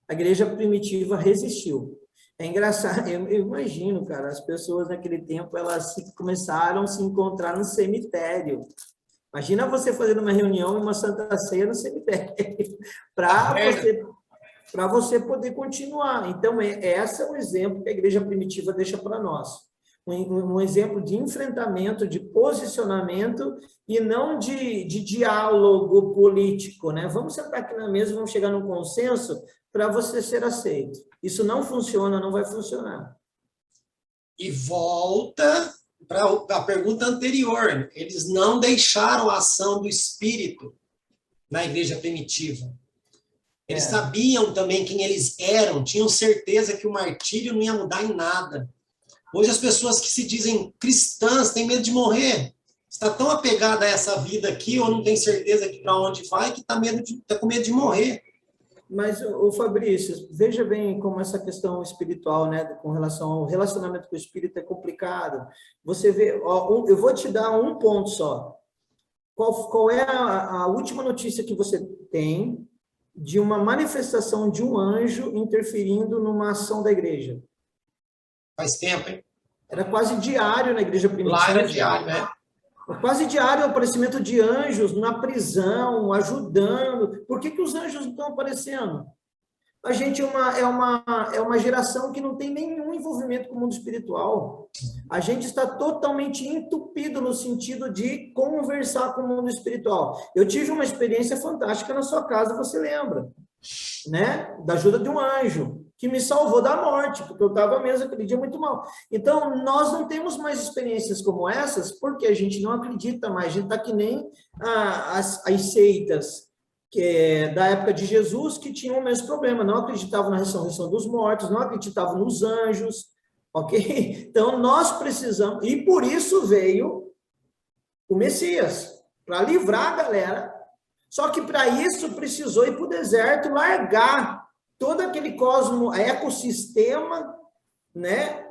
A igreja primitiva resistiu. É engraçado, eu imagino, cara, as pessoas naquele tempo, elas começaram a se encontrar no cemitério. Imagina você fazendo uma reunião e uma santa ceia no cemitério, para você poder continuar. Então, esse é o exemplo que a igreja primitiva deixa para nós. Um exemplo de enfrentamento, de posicionamento e não de diálogo político, né? Vamos sentar aqui na mesa, vamos chegar num consenso para você ser aceito. Isso não funciona, não vai funcionar. E volta para a pergunta anterior. Eles não deixaram a ação do Espírito na igreja primitiva. Eles sabiam também quem eles eram, tinham certeza que o martírio não ia mudar em nada. Hoje as pessoas que se dizem cristãs têm medo de morrer. Está tão apegada a essa vida aqui, ou não tem certeza que para onde vai, que está com medo de morrer. Mas, Fabrício, veja bem como essa questão espiritual, né, com relação ao relacionamento com o Espírito é complicado. Você vê, eu vou te dar um ponto só. Qual é a última notícia que você tem de uma manifestação de um anjo interferindo numa ação da igreja? Faz tempo, hein? Era quase diário na igreja primitiva. Lá era diário, né? Quase diário o aparecimento de anjos na prisão, ajudando. Por que os anjos não estão aparecendo? A gente é uma geração que não tem nenhum envolvimento com o mundo espiritual. A gente está totalmente entupido no sentido de conversar com o mundo espiritual. Eu tive uma experiência fantástica na sua casa, você lembra? Né? Da ajuda de um anjo, que me salvou da morte, porque eu estava mesmo aquele dia muito mal. Então, nós não temos mais experiências como essas, porque a gente não acredita mais. A gente está que nem as seitas da época de Jesus, que tinham o mesmo problema, não acreditavam na ressurreição dos mortos, não acreditavam nos anjos, ok? Então, nós precisamos, e por isso veio o Messias, para livrar a galera. Só que para isso precisou ir para o deserto, largar todo aquele ecossistema, né,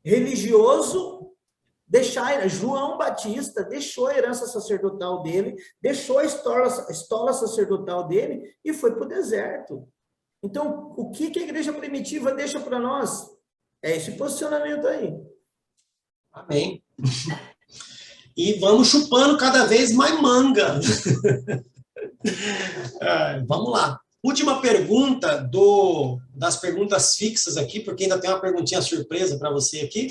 religioso, deixar. João Batista deixou a herança sacerdotal dele, deixou a estola sacerdotal dele e foi para o deserto. Então, o que a igreja primitiva deixa para nós? É esse posicionamento aí. Amém. E vamos chupando cada vez mais manga. Vamos lá. Última pergunta das perguntas fixas aqui, porque ainda tem uma perguntinha surpresa para você aqui.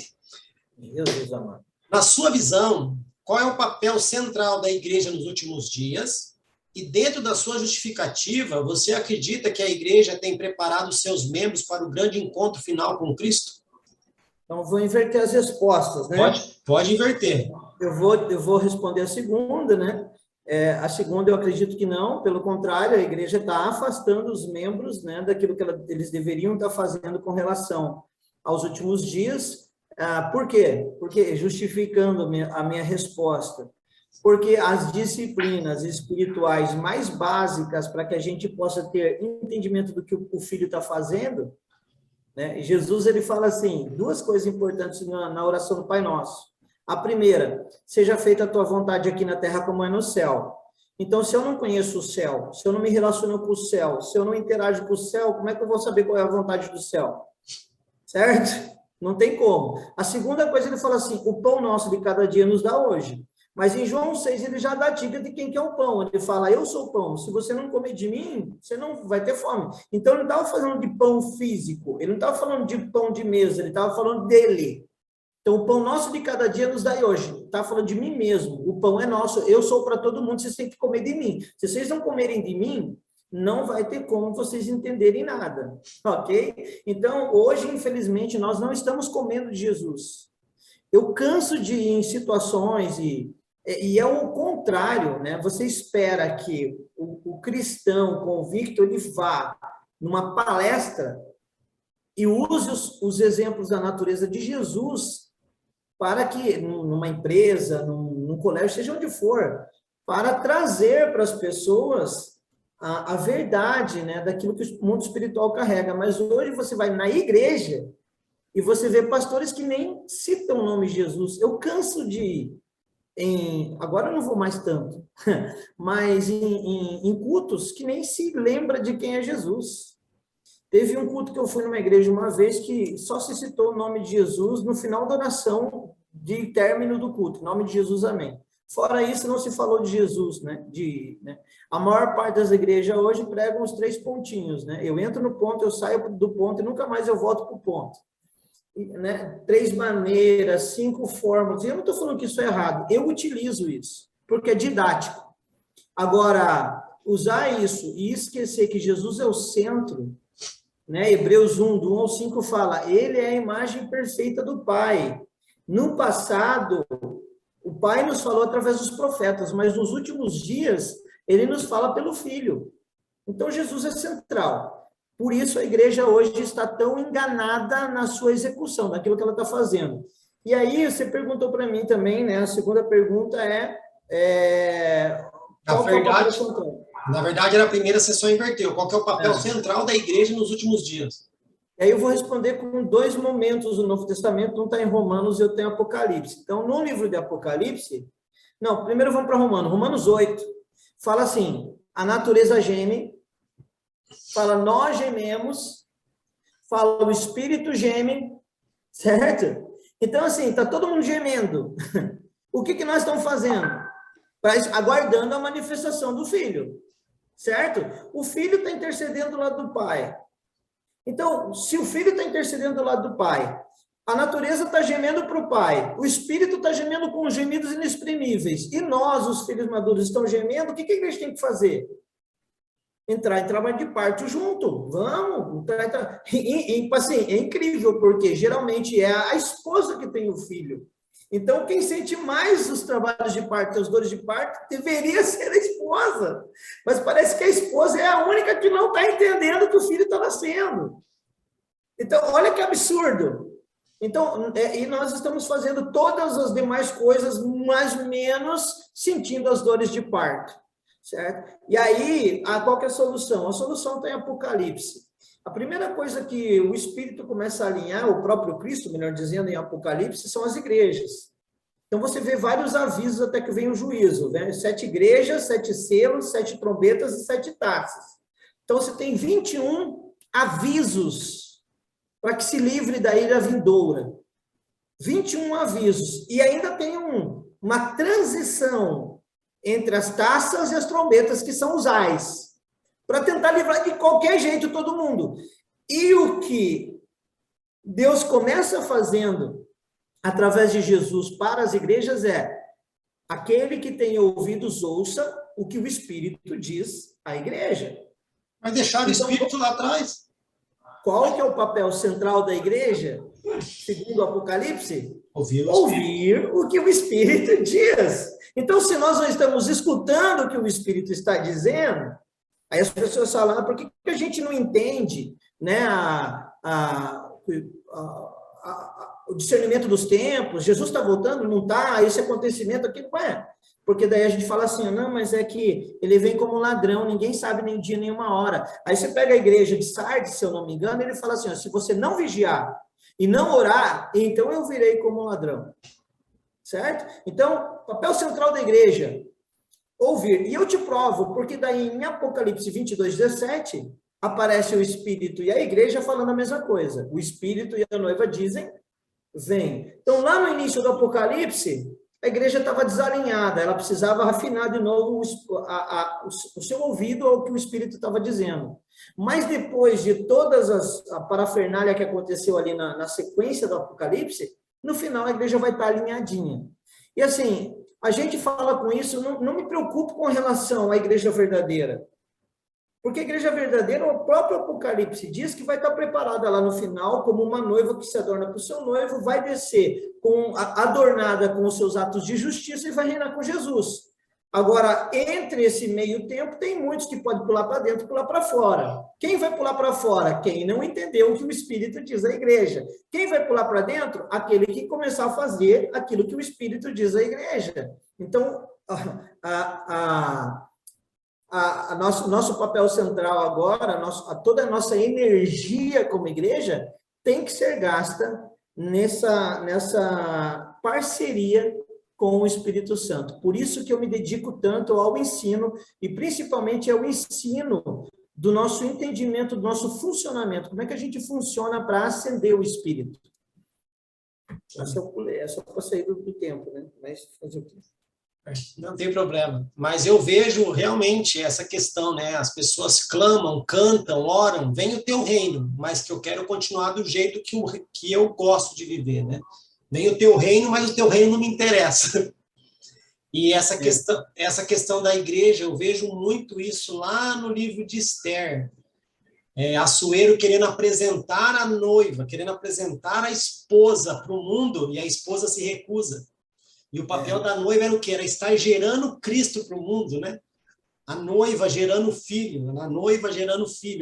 Meu Deus amado. Na sua visão, qual é o papel central da igreja nos últimos dias? E dentro da sua justificativa, você acredita que a igreja tem preparado seus membros para o grande encontro final com Cristo? Então, vou inverter as respostas, né? Pode inverter. Eu vou responder a segunda, né? A segunda eu acredito que não, pelo contrário, a igreja está afastando os membros, né, daquilo que eles deveriam estar fazendo com relação aos últimos dias. Por quê? Porque, justificando a minha resposta, porque as disciplinas espirituais mais básicas para que a gente possa ter entendimento do que o filho está fazendo, né? Jesus, ele fala assim, duas coisas importantes na oração do Pai Nosso. A primeira, seja feita a tua vontade aqui na terra como é no céu. Então, se eu não conheço o céu, se eu não me relaciono com o céu, se eu não interajo com o céu, como é que eu vou saber qual é a vontade do céu? Certo? Não tem como. A segunda coisa, ele fala assim, o pão nosso de cada dia nos dá hoje. Mas em João 6, ele já dá a dica de quem que é o pão. Ele fala, eu sou o pão. Se você não comer de mim, você não vai ter fome. Então, ele não estava falando de pão físico. Ele não estava falando de pão de mesa. Ele estava falando dele. Então, o pão nosso de cada dia nos dá hoje. Está falando de mim mesmo. O pão é nosso. Eu sou para todo mundo. Vocês têm que comer de mim. Se vocês não comerem de mim, não vai ter como vocês entenderem nada. Ok? Então, hoje, infelizmente, nós não estamos comendo de Jesus. Eu canso de ir em situações e é o contrário, né? Você espera que o cristão convicto ele vá numa palestra e use os exemplos da natureza de Jesus para que, numa empresa, num colégio, seja onde for, para trazer para as pessoas a verdade, né, daquilo que o mundo espiritual carrega. Mas hoje você vai na igreja e você vê pastores que nem citam o nome de Jesus. Eu canso de ir. Agora eu não vou mais tanto, mas em cultos que nem se lembra de quem é Jesus. Teve um culto que eu fui numa igreja uma vez que só se citou o nome de Jesus no final da oração de término do culto, nome de Jesus, amém. Fora isso, não se falou de Jesus, né? A maior parte das igrejas hoje pregam os 3 pontinhos, né? Eu entro no ponto, eu saio do ponto e nunca mais eu volto para o ponto. Né? 3 maneiras, 5 formas. Eu não estou falando que isso é errado, eu utilizo isso, porque é didático. Agora, usar isso e esquecer que Jesus é o centro, né? Hebreus 1, do 1 ao 5 fala, ele é a imagem perfeita do Pai. No passado, o Pai nos falou através dos profetas, mas nos últimos dias, ele nos fala pelo Filho. Então, Jesus é central. Por isso, a igreja hoje está tão enganada na sua execução, naquilo que ela está fazendo. E aí, você perguntou para mim também, né? A segunda pergunta Na verdade, era a primeira, você só inverteu. Qual que é o papel central da igreja nos últimos dias? E aí eu vou responder com 2 momentos do Novo Testamento, um está em Romanos e eu tenho Apocalipse. Então, no livro de Apocalipse... Não, primeiro vamos para Romanos. Romanos 8 fala assim, a natureza geme, fala nós gememos, fala o Espírito geme, certo? Então, assim, está todo mundo gemendo. O que nós estamos fazendo? Aguardando a manifestação do Filho, certo? O Filho está intercedendo do lado do Pai. Então, se o Filho está intercedendo do lado do Pai, a natureza está gemendo para o Pai, o Espírito está gemendo com gemidos inexprimíveis, e nós, os filhos maduros, estamos gemendo, o que a igreja tem que fazer? Entrar em trabalho de parto junto, vamos, assim, é incrível, porque geralmente é a esposa que tem o filho. Então, quem sente mais os trabalhos de parto, as dores de parto, deveria ser a esposa. Mas parece que a esposa é a única que não está entendendo que o filho está nascendo. Então, olha que absurdo. Então, e nós estamos fazendo todas as demais coisas, mais ou menos sentindo as dores de parto. Certo? E aí, qual que é a solução? A solução está em Apocalipse. A primeira coisa que o Espírito começa a alinhar, o próprio Cristo, melhor dizendo, em Apocalipse, são as igrejas. Então, você vê vários avisos até que vem o juízo. Né? 7 igrejas, 7 selos, 7 trombetas e 7 taças. Então, você tem 21 avisos para que se livre da ira vindoura. 21 avisos. E ainda tem uma transição entre as taças e as trombetas, que são os ais, para tentar livrar de qualquer jeito todo mundo. E o que Deus começa fazendo através de Jesus para as igrejas é: aquele que tem ouvidos, ouça o que o Espírito diz à igreja. Mas deixaram o Espírito lá atrás. Qual que é o papel central da igreja, segundo o Apocalipse? Ouvir o que o Espírito diz. Então, se nós não estamos escutando o que o Espírito está dizendo, aí as pessoas falam: por que a gente não entende, né, o discernimento dos tempos? Jesus está voltando? Não está? Esse acontecimento aqui não é. Porque daí a gente fala assim: não, mas é que ele vem como ladrão, ninguém sabe nem dia nem uma hora. Aí você pega a igreja de Sardes, se eu não me engano, ele fala assim: se você não vigiar e não orar, então eu virei como ladrão. Certo? Então, papel central da igreja: ouvir. E eu te provo, porque daí em Apocalipse 22:17, aparece o Espírito e a igreja falando a mesma coisa. O Espírito e a noiva dizem: vem. Então, lá no início do Apocalipse, a igreja estava desalinhada, ela precisava afinar de novo o seu ouvido ao que o Espírito estava dizendo. Mas depois de todas a parafernália que aconteceu ali na sequência do Apocalipse, no final a igreja vai estar alinhadinha. E assim, a gente fala com isso, não me preocupo com relação à igreja verdadeira. Porque a igreja verdadeira, o próprio Apocalipse diz que vai estar preparada lá no final, como uma noiva que se adorna para o seu noivo, vai descer adornada com os seus atos de justiça e vai reinar com Jesus. Agora, entre esse meio tempo, tem muitos que podem pular para dentro e pular para fora. Quem vai pular para fora? Quem não entendeu o que o Espírito diz à igreja. Quem vai pular para dentro? Aquele que começar a fazer aquilo que o Espírito diz à igreja. Então, nosso papel central agora, toda a nossa energia como igreja tem que ser gasta nessa parceria com o Espírito Santo. Por isso que eu me dedico tanto ao ensino, e principalmente ao ensino do nosso entendimento, do nosso funcionamento. Como é que a gente funciona para acender o Espírito? Essa eu sair do tempo, né? Mas fazer o quê? Não tem problema. Mas eu vejo realmente essa questão, né? As pessoas clamam, cantam, oram, vem o teu reino, mas que eu quero continuar do jeito que eu gosto de viver, né? Vem o teu reino, mas o teu reino não me interessa. E essa questão da igreja, eu vejo muito isso lá no livro de Esther. Assuero querendo apresentar a noiva, querendo apresentar a esposa para o mundo, e a esposa se recusa. E o papel da noiva era o quê? Era estar gerando Cristo para o mundo, né? A noiva gerando filho,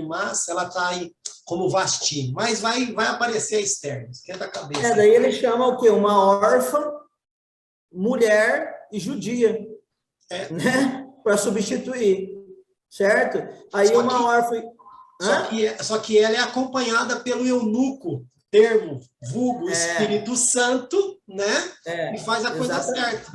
mas ela está aí como Vasti. Mas vai aparecer a Esther, esquenta a cabeça. Daí ele chama o quê? Uma órfã, mulher e judia, né? Para substituir, certo? Aí órfã... Só que ela é acompanhada pelo eunuco, termo, vulgo, Espírito Santo, né? E faz a coisa certa.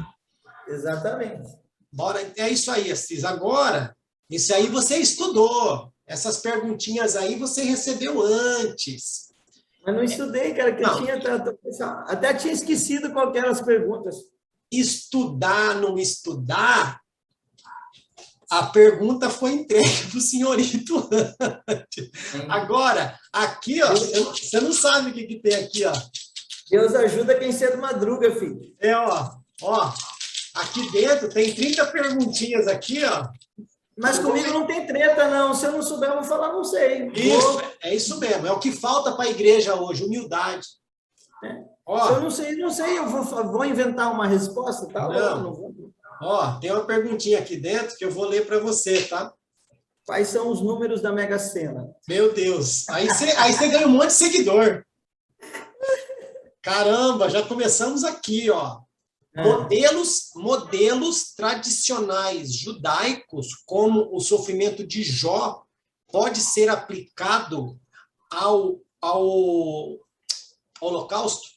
Exatamente. Bora, é isso aí, Assis. Agora, isso aí você estudou. Essas perguntinhas aí você recebeu antes. Mas não estudei, cara, que até tinha esquecido qual eram as perguntas. Estudar, não estudar, a pergunta foi entregue para o senhorito antes. Agora, aqui, ó, você não sabe o que tem aqui, ó. Deus ajuda quem cedo madruga, filho. Ó, aqui dentro tem 30 perguntinhas aqui, ó. Mas comigo não tem treta, não. Se eu não souber, eu vou falar, não sei. É isso mesmo. É o que falta para a igreja hoje, humildade. Ó, se eu não sei, eu vou inventar uma resposta, tá? Não vou. Ó, tem uma perguntinha aqui dentro que eu vou ler para você, tá? Quais são os números da Mega Sena? Meu Deus. Aí você ganha um monte de seguidor. Caramba, já começamos aqui, ó. Modelos tradicionais judaicos, como o sofrimento de Jó, pode ser aplicado ao Holocausto?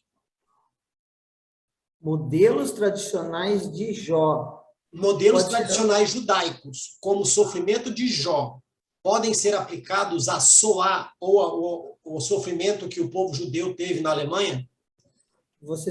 Modelos tradicionais de Jó. Modelos tradicionais judaicos, como o sofrimento de Jó, podem ser aplicados a Shoah, ou o sofrimento que o povo judeu teve na Alemanha? Você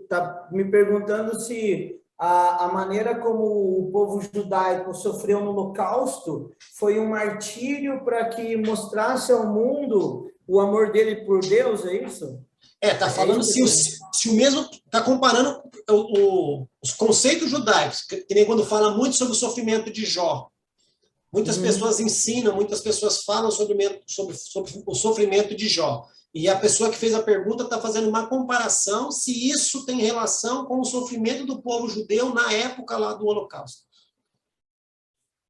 está me perguntando se a maneira como o povo judaico sofreu no Holocausto foi um martírio para que mostrasse ao mundo o amor dele por Deus, é isso? Tá É falando isso? se o mesmo, tá comparando os conceitos judaicos, que nem quando fala muito sobre o sofrimento de Jó. Muitas pessoas ensinam, muitas pessoas falam sobre o sofrimento de Jó. E a pessoa que fez a pergunta está fazendo uma comparação se isso tem relação com o sofrimento do povo judeu na época lá do Holocausto.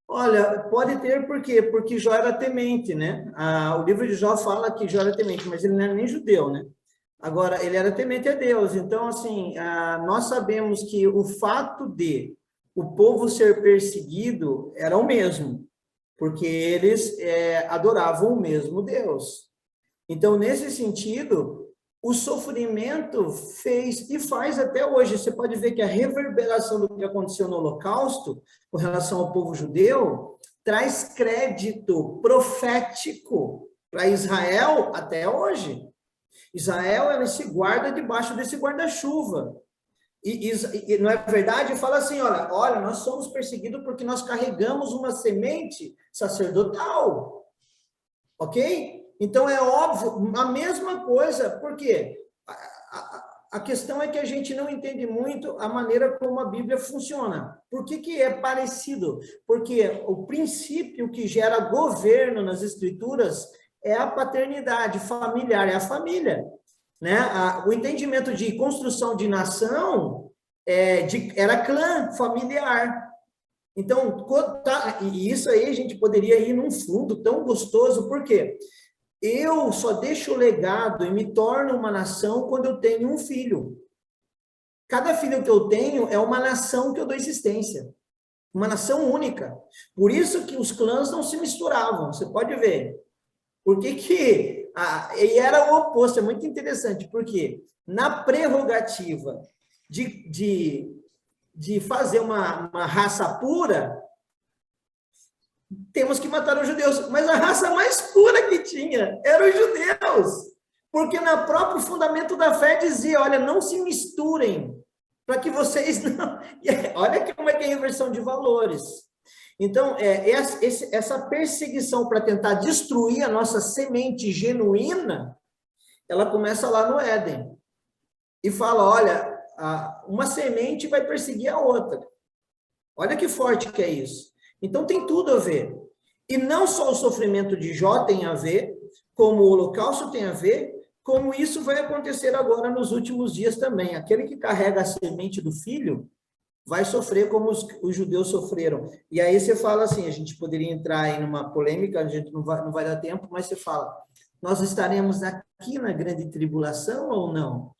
Olha, pode ter, por quê? Porque Jó era temente, né? O livro de Jó fala que Jó era temente, mas ele não era nem judeu, né? Agora, ele era temente a Deus. Então, assim, nós sabemos que o fato de o povo ser perseguido era o mesmo, porque eles adoravam o mesmo Deus. Então, nesse sentido, o sofrimento fez e faz até hoje. Você pode ver que a reverberação do que aconteceu no Holocausto, com relação ao povo judeu, traz crédito profético para Israel até hoje. Israel, ela se guarda debaixo desse guarda-chuva. E não é verdade? Fala assim, olha, nós somos perseguidos porque nós carregamos uma semente sacerdotal. Ok? Então, é óbvio, a mesma coisa, porque a questão é que a gente não entende muito a maneira como a Bíblia funciona. Por que é parecido? Porque o princípio que gera governo nas Escrituras é a paternidade familiar, é a família. Né? O entendimento de construção de nação era clã, familiar. Então, e isso aí a gente poderia ir num fundo tão gostoso, por quê? Eu só deixo o legado e me torno uma nação quando eu tenho um filho. Cada filho que eu tenho é uma nação que eu dou existência. Uma nação única. Por isso que os clãs não se misturavam, você pode ver. Por que que... e era o oposto, é muito interessante, porque na prerrogativa de fazer uma raça pura, temos que matar os judeus. Mas a raça mais pura que tinha eram os judeus. Porque no próprio fundamento da fé dizia, olha, não se misturem, para que vocês não... Olha como é que é a inversão de valores. Então, essa perseguição para tentar destruir a nossa semente genuína, ela começa lá no Éden. E fala, olha, uma semente vai perseguir a outra. Olha que forte que é isso. Então, tem tudo a ver. E não só o sofrimento de Jó tem a ver, como o holocausto tem a ver, como isso vai acontecer agora nos últimos dias também. Aquele que carrega a semente do filho vai sofrer como os judeus sofreram. E aí você fala assim, a gente poderia entrar em uma polêmica, a gente não vai dar tempo, mas você fala, nós estaremos aqui na grande tribulação ou não?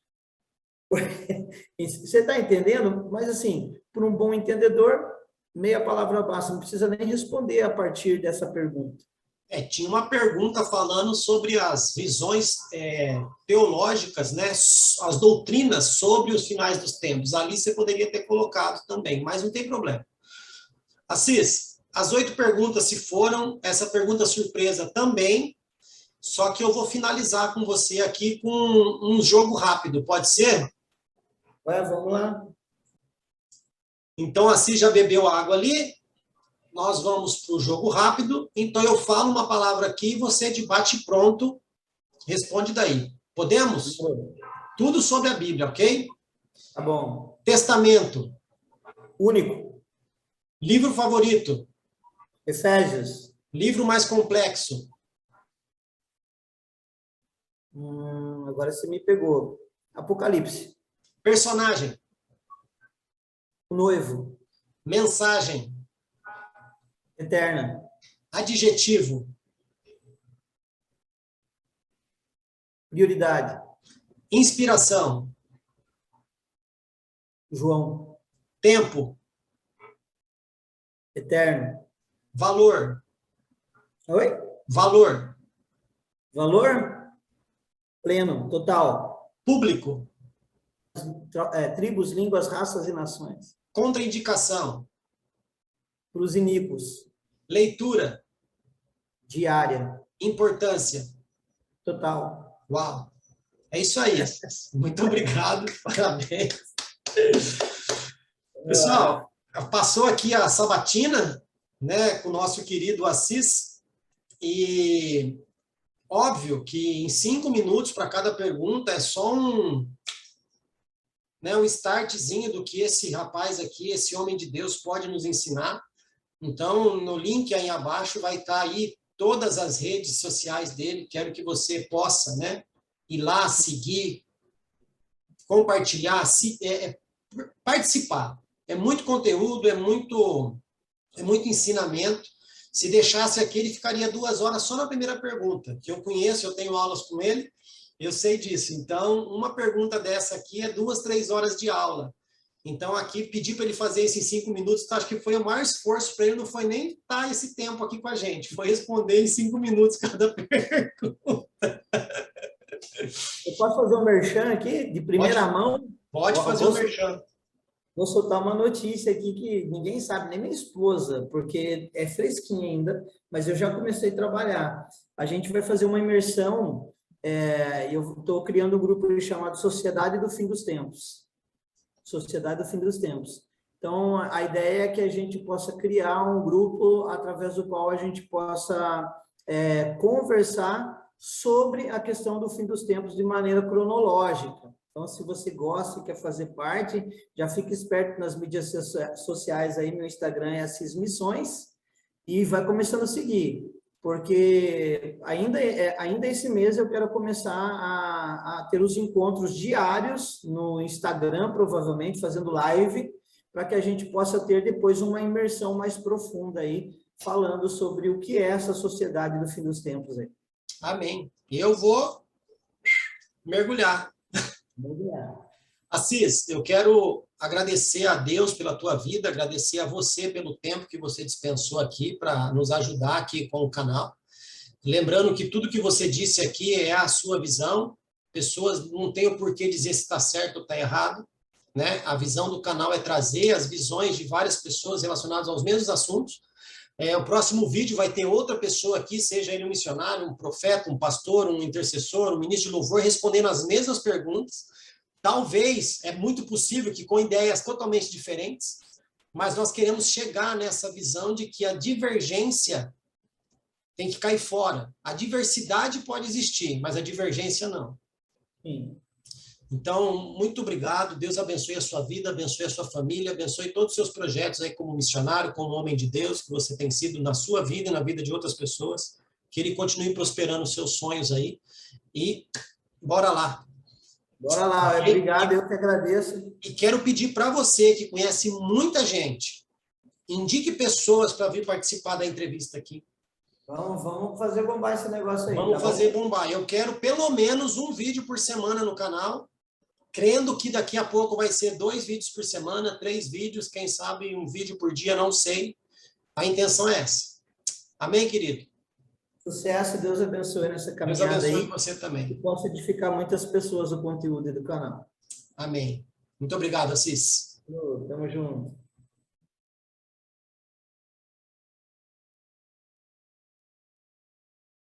Você está entendendo? Mas assim, por um bom entendedor, meia palavra basta, não precisa nem responder a partir dessa pergunta. Tinha uma pergunta falando sobre as visões teológicas, né, as doutrinas sobre os finais dos tempos. Ali você poderia ter colocado também, mas não tem problema. Assis, as 8 perguntas se foram, essa pergunta surpresa também, só que eu vou finalizar com você aqui com um jogo rápido, pode ser? Vamos lá. Então, Assis já bebeu água ali, nós vamos para o jogo rápido, então eu falo uma palavra aqui e você de bate pronto responde daí. Podemos? Tudo sobre a Bíblia, ok? Tá bom. Testamento. Único. Livro favorito. Efésios. Livro mais complexo. Agora você me pegou. Apocalipse. Personagem. O noivo. Mensagem. Eterna. Adjetivo. Prioridade. Inspiração. João. Tempo. Eterno. Valor. Oi? Valor. Valor? Pleno, total. Público. Tribos, línguas, raças e nações. Contraindicação. Para os iníquos. Leitura. Diária. Importância. Total. Uau. É isso aí. Muito obrigado, parabéns. Pessoal, passou aqui a sabatina, né, com o nosso querido Assis, e óbvio que em 5 minutos para cada pergunta é só né, um startzinho do que esse rapaz aqui, esse homem de Deus pode nos ensinar. Então, no link aí abaixo vai estar aí todas as redes sociais dele. Quero que você possa, né, ir lá, seguir, compartilhar, participar. É muito conteúdo, é muito ensinamento. Se deixasse aqui, ele ficaria 2 horas só na primeira pergunta, que eu conheço, eu tenho aulas com ele, eu sei disso. Então, uma pergunta dessa aqui é 2, 3 horas de aula. Então, aqui, pedir para ele fazer isso em 5 minutos, acho que foi o maior esforço para ele, não foi nem estar esse tempo aqui com a gente, foi responder em 5 minutos cada pergunta. Eu posso fazer um merchan aqui, de primeira mão? Pode fazer um merchan. Vou soltar uma notícia aqui que ninguém sabe, nem minha esposa, porque é fresquinha ainda, mas eu já comecei a trabalhar. A gente vai fazer uma imersão, eu estou criando um grupo chamado Sociedade do Fim dos Tempos. Sociedade do Fim dos Tempos. Então, a ideia é que a gente possa criar um grupo através do qual a gente possa conversar sobre a questão do fim dos tempos de maneira cronológica. Então, se você gosta e quer fazer parte, já fique esperto nas mídias sociais aí, meu Instagram é Assis Missões, e vai começando a seguir, porque ainda esse mês eu quero começar a ter os encontros diários no Instagram, provavelmente, fazendo live, para que a gente possa ter depois uma imersão mais profunda aí, falando sobre o que é essa sociedade do fim dos tempos aí. Amém. Eu vou mergulhar. Assis, eu quero agradecer a Deus pela tua vida, agradecer a você pelo tempo que você dispensou aqui para nos ajudar aqui com o canal. Lembrando que tudo que você disse aqui é a sua visão, pessoas não têm o porquê dizer se está certo ou está errado, né? A visão do canal é trazer as visões de várias pessoas relacionadas aos mesmos assuntos. O próximo vídeo vai ter outra pessoa aqui, seja ele um missionário, um profeta, um pastor, um intercessor, um ministro de louvor, respondendo as mesmas perguntas. Talvez, é muito possível que com ideias totalmente diferentes, mas nós queremos chegar nessa visão de que a divergência tem que cair fora. A diversidade pode existir, mas a divergência não. Sim. Então, muito obrigado. Deus abençoe a sua vida, abençoe a sua família, abençoe todos os seus projetos aí como missionário, como homem de Deus, que você tem sido na sua vida e na vida de outras pessoas. Que Ele continue prosperando os seus sonhos aí. E bora lá. Bora lá, obrigado, eu que agradeço. E quero pedir para você, que conhece muita gente, indique pessoas para vir participar da entrevista aqui. Vamos fazer bombar esse negócio aí. Vamos fazer bombar. Eu quero pelo menos um vídeo por semana no canal, crendo que daqui a pouco vai ser 2 vídeos por semana, 3 vídeos, quem sabe um vídeo por dia, não sei. A intenção é essa. Amém, querido? Sucesso, Deus abençoe nessa caminhada aí. Deus abençoe você também. Que possa edificar muitas pessoas o conteúdo do canal. Amém. Muito obrigado, Assis. Tamo junto.